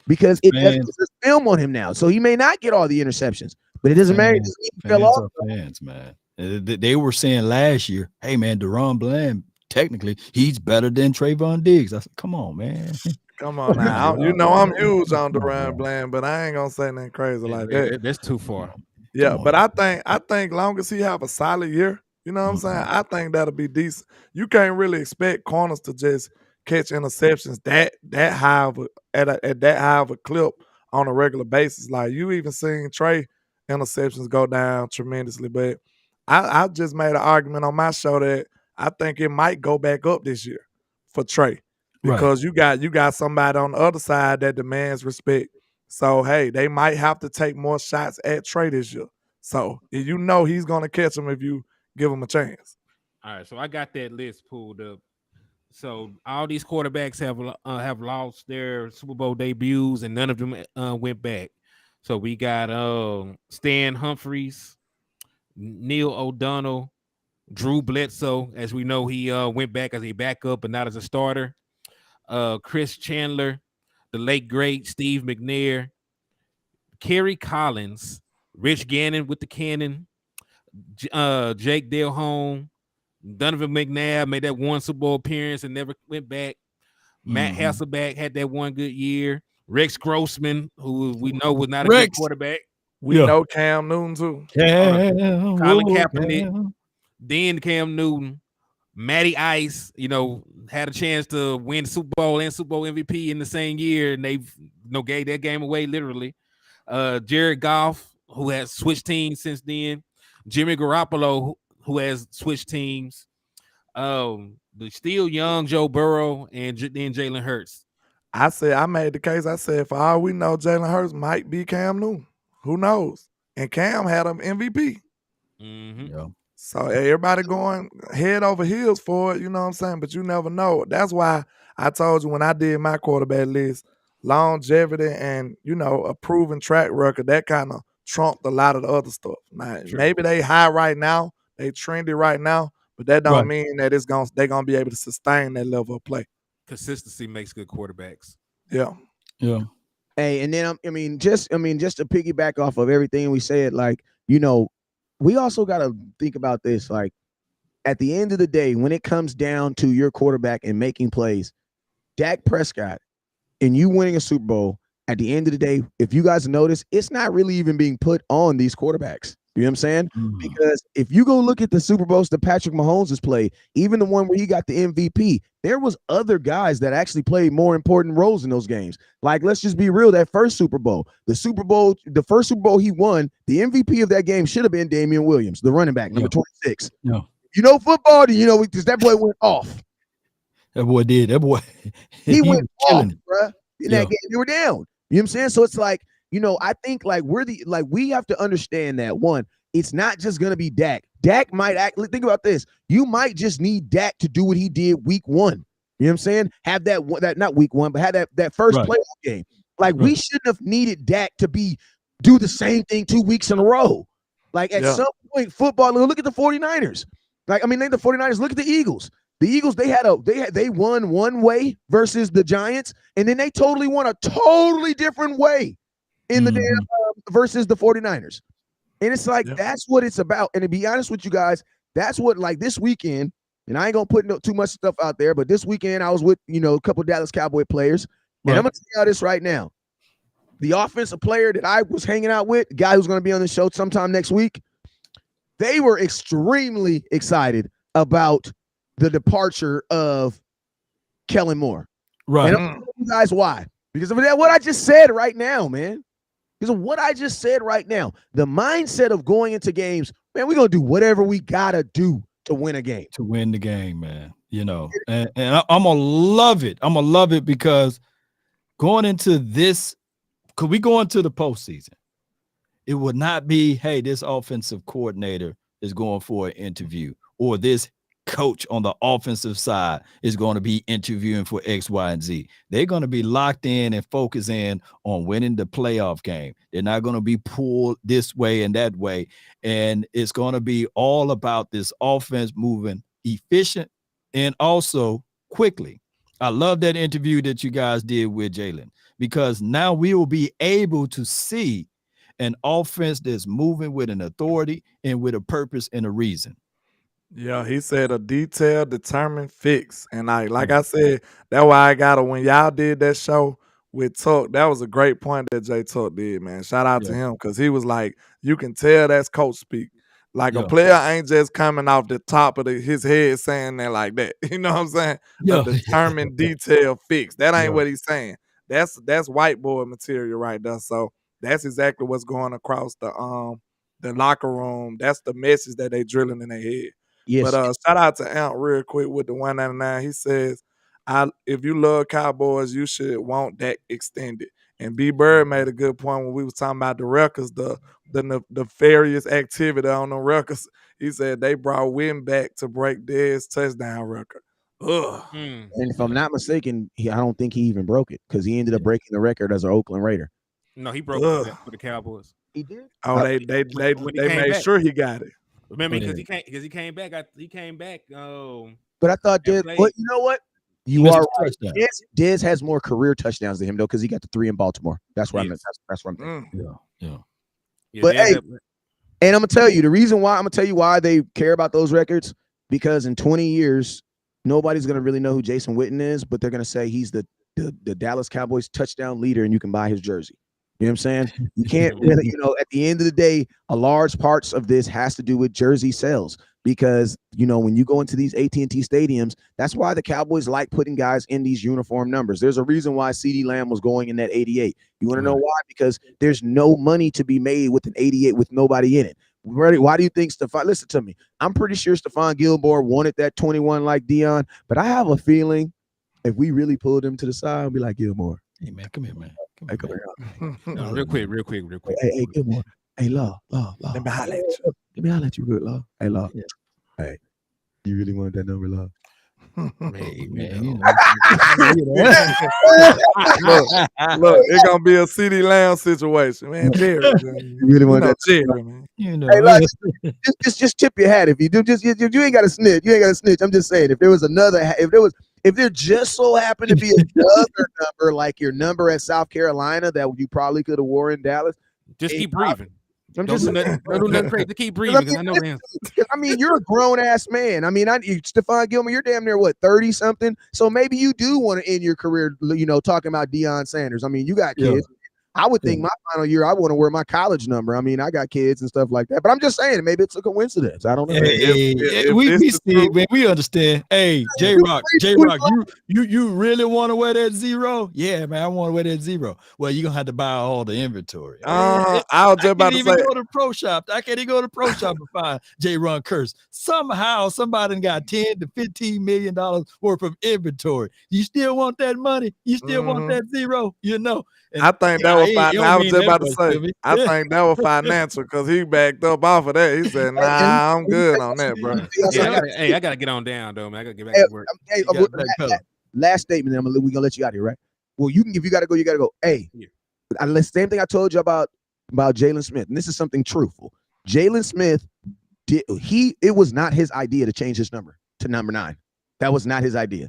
because there's film on him now, so he may not get all the interceptions, but it doesn't matter. He fell off. Fans, man, they were saying last year, "Hey, man, Deron Bland, technically, he's better than Trayvon Diggs." I said, "Come on, man." Come on now. You know I'm huge on Deron Bland, but I ain't gonna say nothing crazy like that. That's too far. Yeah, but I think long as he have a solid year, you know what I'm saying? I think that'll be decent. You can't really expect corners to just catch interceptions that high of at that high of a clip on a regular basis. Like, you even seen Trey interceptions go down tremendously. But I just made an argument on my show that I think it might go back up this year for Trey. Because you got somebody on the other side that demands respect. So, hey, they might have to take more shots at Trey this year. So, you know he's going to catch them if you give him a chance. All right, so I got that list pulled up. So all these quarterbacks have lost their Super Bowl debuts, and none of them went back. So we got Stan Humphries, Neil O'Donnell, Drew Bledsoe. As we know, he went back as a backup, but not as a starter. Chris Chandler, the late great Steve McNair, Kerry Collins, Rich Gannon with the cannon, Jake Delhomme, Donovan McNabb made that one Super Bowl appearance and never went back. Matt Hasselbeck had that one good year. Rex Grossman, who we know was not a good quarterback. We know Cam Newton too. Colin Kaepernick, then Cam Newton. Matty Ice, had a chance to win Super Bowl and Super Bowl MVP in the same year, and they gave that game away literally. Jared Goff, who has switched teams since then. Jimmy Garoppolo, who has switched teams. The still young Joe Burrow, and then Jalen Hurts. I made the case. I said, for all we know, Jalen Hurts might be Cam Newton. Who knows? And Cam had him MVP. Yeah. So everybody going head over heels for it, you know what I'm saying? But you never know. That's why I told you when I did my quarterback list, longevity and, a proven track record, that kind of trumped a lot of the other stuff. Now, maybe they high right now, they trendy right now, but that don't mean that they're gonna be able to sustain that level of play. Consistency makes good quarterbacks. Yeah. Yeah. Hey, and then just to piggyback off of everything we said, like, we also got to think about this. Like, at the end of the day, when it comes down to your quarterback and making plays, Dak Prescott and you winning a Super Bowl at the end of the day, if you guys notice, it's not really even being put on these quarterbacks. You know what I'm saying? Because if you go look at the Super Bowls that Patrick Mahomes has played, even the one where he got the MVP, there was other guys that actually played more important roles in those games. Like, let's just be real, that first Super Bowl, the first Super Bowl he won, the MVP of that game should have been Damian Williams, the running back, number 26. Yeah. You know football, because that boy went off. That boy did. That boy. He went off, killing it. bruh. In that game, they were down. You know what I'm saying? So it's like, I think we have to understand that one, it's not just gonna be Dak. Dak might think about this. You might just need Dak to do what he did week 1. You know what I'm saying? Have that not week 1, but have that first playoff game. Like we shouldn't have needed Dak to do the same thing 2 weeks in a row. Like at some point, football. Look at the 49ers. The 49ers. Look at the Eagles. The Eagles, they won one way versus the Giants, and then they totally won a totally different way in the damn versus the 49ers. And it's like, that's what it's about. And to be honest with you guys, that's what, like, this weekend, and I ain't gonna put too much stuff out there, but this weekend I was with, a couple of Dallas Cowboy players, and I'm gonna tell you this right now. The offensive player that I was hanging out with, the guy who's gonna be on the show sometime next week, they were extremely excited about the departure of Kellen Moore. Right. And I'm telling you guys why. Because of that, what I just said right now, man. Because of what I just said right now. The mindset of going into games, man, we're going to do whatever we got to do to win a game. To win the game, man. And I'm going to love it. I'm going to love it because going into this, could we go into the postseason? It would not be, hey, this offensive coordinator is going for an interview, or this coach on the offensive side is going to be interviewing for X, Y, and Z. They're going to be locked in and focus in on winning the playoff game. They're not going to be pulled this way and that way. And it's going to be all about this offense moving efficient and also quickly. I love that interview that you guys did with Jalen, because now we will be able to see an offense that's moving with an authority and with a purpose and a reason. Yeah, he said a detailed, determined fix. And like I said, that's why I got it. When y'all did that show with Tuck, that was a great point that Jay Tuck did, man. Shout out to him, because he was like, you can tell that's coach speak. Like a player ain't just coming off the top of his head saying that like that. You know what I'm saying? A determined, detailed fix. That ain't what he's saying. That's whiteboard material right there. So that's exactly what's going across the locker room. That's the message that they drilling in their head. Yes. But shout out to Ant real quick with the 199. He says, if you love Cowboys, you should want that extended. And B Bird made a good point when we was talking about the records, the nefarious activity on the records. He said they brought Win back to break Dez touchdown record. Ugh. And if I'm not mistaken, I don't think he even broke it, because he ended up breaking the record as an Oakland Raider. No, he broke it for the Cowboys. He did? Oh, they made sure he got it. Remember, because he came back. He came back. Oh, but I thought Dez. But you know what? You are right. Dez has more career touchdowns than him, though, because he got the 3 in Baltimore. That's what that's what I'm thinking. Yeah. But hey, and I'm gonna tell you the reason why. I'm gonna tell you why they care about those records, because in 20 years, nobody's gonna really know who Jason Witten is, but they're gonna say he's the Dallas Cowboys touchdown leader, and you can buy his jersey. You know what I'm saying? You can't really, at the end of the day, a large parts of this has to do with jersey sales, because, when you go into these AT&T stadiums, that's why the Cowboys like putting guys in these uniform numbers. There's a reason why CeeDee Lamb was going in that 88. You want to know why? Because there's no money to be made with an 88 with nobody in it. Why do you think listen to me. I'm pretty sure Stephon Gilmore wanted that 21 like Dion, but I have a feeling if we really pulled him to the side, I'll be like, Gilmore. Hey, man, come here, man. Hey, come here. No, real quick. Hey, Gilmore. Hey, Law. Let me holler at you, good Law. Hey, Law. Yeah. Hey, you really want that number, Law? Hey, man. Look, it's gonna be a CeeDee Lamb situation, man. Jerry, you really want that Jerry, man. Hey, Law, just tip your hat. If you do, if you ain't got to snitch, you ain't got to snitch. I'm just saying, if there just so happened to be another number like your number at South Carolina that you probably could have wore in Dallas, just keep breathing. Don't do nothing crazy. Keep breathing, because I know him. I mean, you're a grown ass man. I mean, Stephon Gilmore, you're damn near 30 something. So maybe you do want to end your career, talking about Deion Sanders. I mean, you got kids. I would think my final year, I want to wear my college number. I mean, I got kids and stuff like that, but I'm just saying, maybe it's a coincidence. I don't know. We understand. Hey, J-Rock, you really want to wear that 0? Yeah, man, I want to wear that 0. Well, you're gonna have to buy all the inventory. I was just about to say, go to the pro shop. I can't even go to the pro shop and find J-Ron Curse. Somehow somebody got $10 to $15 million worth of inventory. You still want that money? You still want that 0? And I think that was financial. I was just about to say, I think that was financial because he backed up off of that. He said, "Nah, I'm good on that, bro." I gotta get on down though, man. I gotta get back to work. Last statement, then we're gonna let you out here, right? Well, if you gotta go, you gotta go. Hey, same thing I told you about Jalen Smith, and this is something truthful. Jalen Smith it was not his idea to change his number to number 9. That was not his idea.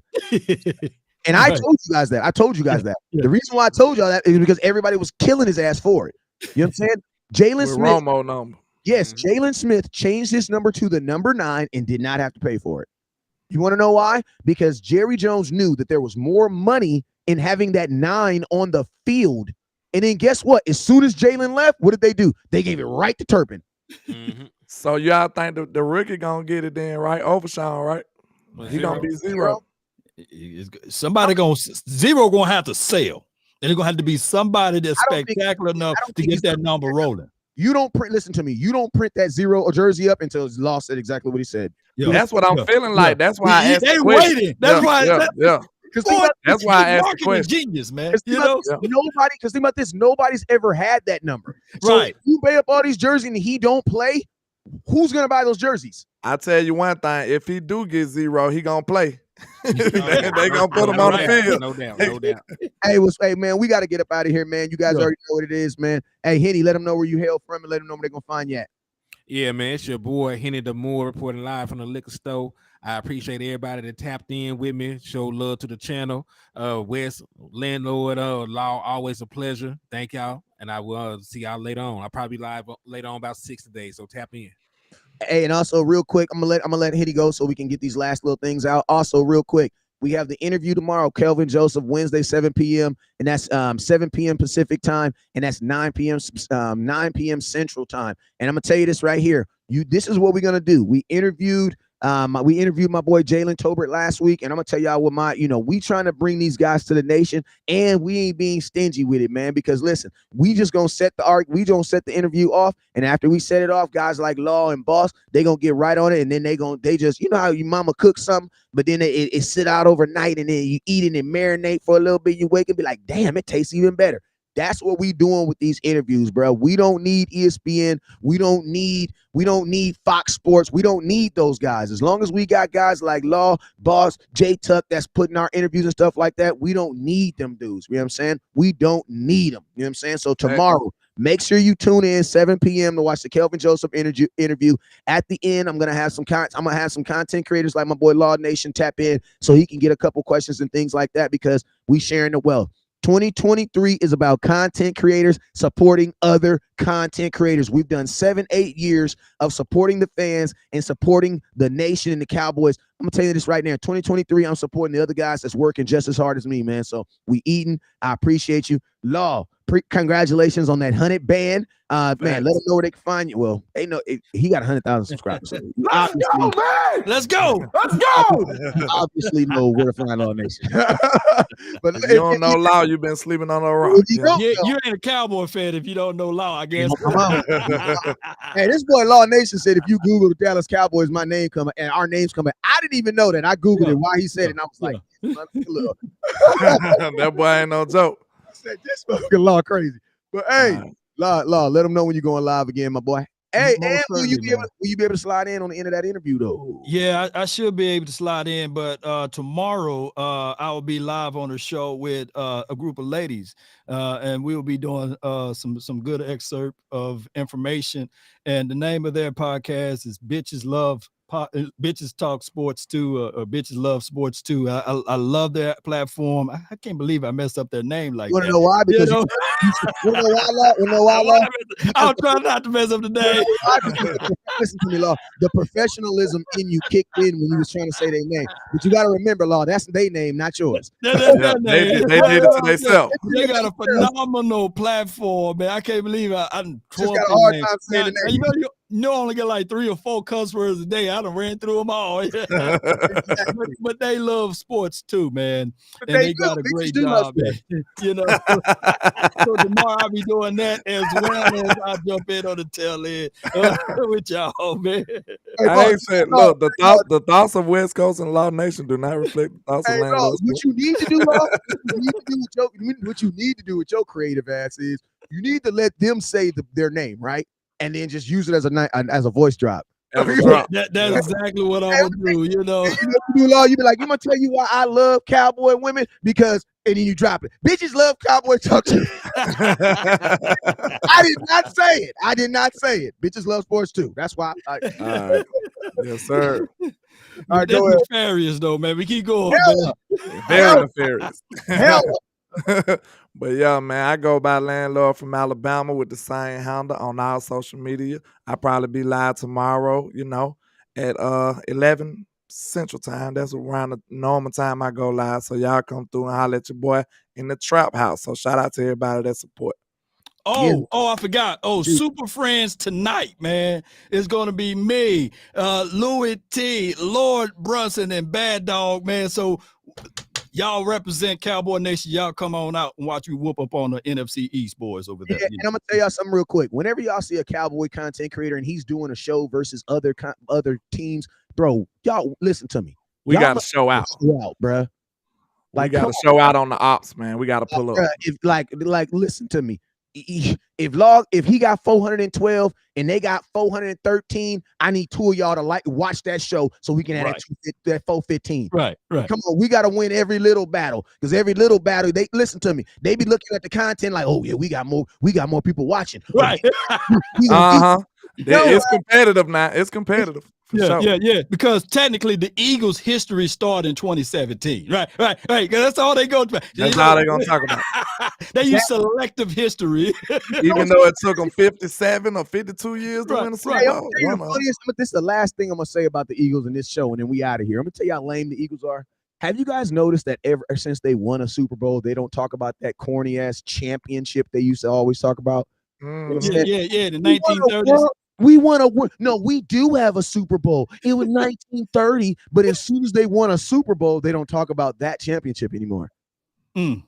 And I told you guys that. The reason why I told y'all that is because everybody was killing his ass for it. You know what I'm saying? Jalen Smith. Romo number. Yes, Jalen Smith changed his number to the number 9 and did not have to pay for it. You want to know why? Because Jerry Jones knew that there was more money in having that 9 on the field. And then guess what? As soon as Jalen left, what did they do? They gave it right to Turpin. So y'all think the rookie gonna get it then, right? Overshawn, right? He gonna be 0. Somebody Zero gonna have to sell, and it's gonna have to be somebody that's spectacular enough to get that number rolling. You don't print. Listen to me. You don't print that 0 or jersey up until Law said exactly what he said. That's what I'm feeling like. That's why I asked. They waiting. That's why. That's why I asked the question. Genius, man. Nobody. Because think about this. Nobody's ever had that number. So right. If you pay up all these jerseys and he don't play, who's gonna buy those jerseys? I tell you one thing. If he do get 0, he gonna play. They gonna put him on the field. No doubt. Hey, man, we got to get up out of here, man. You guys already know what it is, man. Hey, Henny, let them know where you hail from and let them know where they're gonna find you at. Yeah, man, it's your boy Henny the Moore reporting live from the liquor store. I appreciate everybody that tapped in with me. Show love to the channel. Wes, landlord, Law, always a pleasure. Thank y'all, and I will see y'all later on. I'll probably be live later on about 6 today, so tap in. Hey, and also real quick, I'm gonna let Hitty go so we can get these last little things out. Also, real quick, we have the interview tomorrow, Kelvin Joseph, Wednesday, 7 p.m. and that's 7 p.m. Pacific time, and that's 9 p.m. Central time. And I'm gonna tell you this right here. This is what we're gonna do. We interviewed my boy Jalen Tolbert last week, and I'm gonna tell y'all what we trying to bring these guys to the nation, and we ain't being stingy with it, man. Because listen, we just gonna set the interview off, and after we set it off, guys like Law and Boss, they gonna get right on it, and then they just how your mama cooks something, but then it sit out overnight, and then you eat it and marinate for a little bit. You wake and be like, damn, it tastes even better. That's what we doing with these interviews, bro. We don't need ESPN. We don't need Fox Sports. We don't need those guys. As long as we got guys like Law, Boss, J Tuck that's putting our interviews and stuff like that, we don't need them dudes. You know what I'm saying? We don't need them. You know what I'm saying? So tomorrow, make sure you tune in 7 p.m. to watch the Kelvin Joseph interview. At the end, I'm gonna have some content creators like my boy Law Nation tap in so he can get a couple questions and things like that, because we sharing the wealth. 2023 is about content creators supporting other content creators. We've done 7-8 years of supporting the fans and supporting the nation and the Cowboys. I'm gonna tell you this right now. 2023, I'm supporting the other guys that's working just as hard as me, man. So we eating. I appreciate you. Law, congratulations on that 100 band. Man, let them know where they can find you. Well, they know he got 100,000 subscribers. So Let's go, man. Let's go. Obviously know where to find Law Nation. But if you don't know Law, you've been sleeping on a rock. You ain't a Cowboy fan if you don't know Law, I guess. Hey, this boy Law Nation said if you Google the Dallas Cowboys, my name coming and our names coming. I didn't even know that. I Googled it while he said it, and I was like, that boy ain't no joke. I said, this fucking Law crazy. But hey, Law, let them know when you're going live again, my boy. Hey, and will you be able to slide in on the end of that interview though? Yeah, I should be able to slide in, but tomorrow I will be live on the show with a group of ladies, and we will be doing some good excerpt of information. And the name of their podcast is Bitches Love Bitches Talk Sports Too, or Bitches Love Sports Too. I love their platform. I can't believe I messed up their name like You want that. to know why? Because You know? you know why, Law? You know why, Law? I'll try not to mess up the name. Listen to me, Law. The professionalism in you kicked in when you was trying to say their name. But you got to remember, Law, that's their name, not yours. They did it to themselves. They got a phenomenal platform, man. I can't believe I just got a hard time saying the name. You know, I only get like 3 or 4 cuss words a day. I done ran through them all. but they love sports too, man. And they got a great job, man. You know, so tomorrow I'll be doing that as well as I jump in on the tail end with y'all, man. I ain't saying, look, the thoughts of West Coast and Law Nation do not reflect the thoughts of Landlord. What you need to do, Law, what you need to do with your creative ass is you need to let them say their name, right? And then just use it as a voice drop. That's exactly what I would do, you know. You be like, you gonna tell you why I love cowboy women? Because, and then you drop it. Bitches love cowboy talk to I did not say it. Bitches love sports too. That's why. All right. Yes, sir. All right, that's nefarious though, man. We keep going. Very nefarious. Hell. But yeah, man, I go by Landlord from Alabama with the same handle on all social media. I'll probably be live tomorrow, you know, at 11 Central Time. That's around the normal time I go live. So y'all come through and holler at your boy in the Trap House. So shout out to everybody that support. I forgot. Super Friends tonight, man. It's going to be me, Louis T, Lord Brunson, and Bad Dog, man. So y'all represent Cowboy Nation. Y'all come on out and watch me whoop up on the NFC East boys over there. Yeah, and I'm going to tell y'all something real quick. Whenever y'all see a Cowboy content creator and he's doing a show versus other teams, bro, y'all listen to me. We got to show out. Bro. Like, we got to show out on the ops, man. We got to pull up. Bruh, listen to me. If he got 412 and they got 413, I need 2 of y'all to watch that show so we can have that 415. Right. Come on, we got to win every little battle, because every little battle, they listen to me. They be looking at the content like, oh yeah, we got more people watching. Right. It's competitive now. It's competitive. Yeah. Because technically the Eagles' history started in 2017. Right. That's all they go to. That's all they're gonna talk about. They use selective history. Even though it took them 57 or 52 years to win a Super Bowl. This is the last thing I'm gonna say about the Eagles in this show, and then we out of here. I'm gonna tell you how lame the Eagles are. Have you guys noticed that ever since they won a Super Bowl, they don't talk about that corny ass championship they used to always talk about? Yeah, the 1930s. We won no, we do have a Super Bowl. It was 1930, but as soon as they won a Super Bowl, they don't talk about that championship anymore. You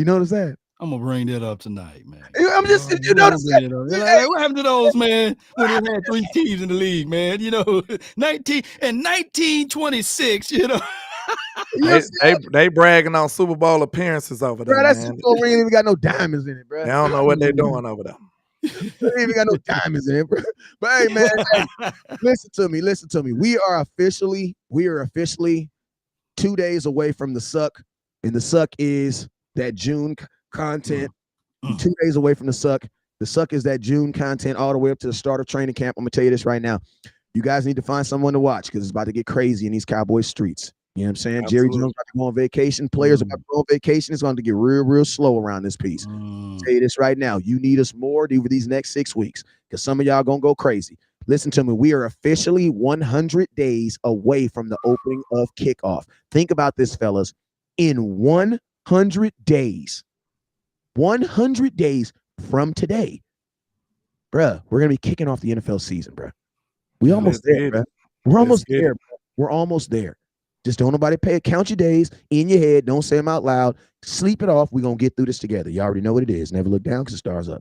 notice that? I'm gonna bring that up tonight, man. I'm just, you notice that? Like, what happened to those, man, when they had 3 teams in the league, man? You know, 1926, you know. They bragging on Super Bowl appearances over there. Bro, that Super Bowl ring ain't even got no diamonds in it, bro. They don't know what they're doing over there. They ain't even got no diamonds in it, bro. But hey, man, listen to me. We are officially 2 days away from the suck, and the suck is that June content. 2 days away from the suck. The suck is that June content all the way up to the start of training camp. I'm gonna tell you this right now. You guys need to find someone to watch, because it's about to get crazy in these Cowboys streets. You know what I'm saying? Absolutely. Jerry Jones about to go on vacation. Players about to go on vacation. It's going to get real slow around this piece. I'll tell you this right now. You need us more over these next 6 weeks, because some of y'all going to go crazy. Listen to me. We are officially 100 days away from the opening of kickoff. Think about this, fellas. In 100 days from today, bruh, we're going to be kicking off the NFL season, bruh. We almost there, bruh. We're almost there, bruh. We're almost there. Just don't nobody count your days in your head. Don't say them out loud. Sleep it off. We're going to get through this together. You already know what it is. Never look down because the stars up.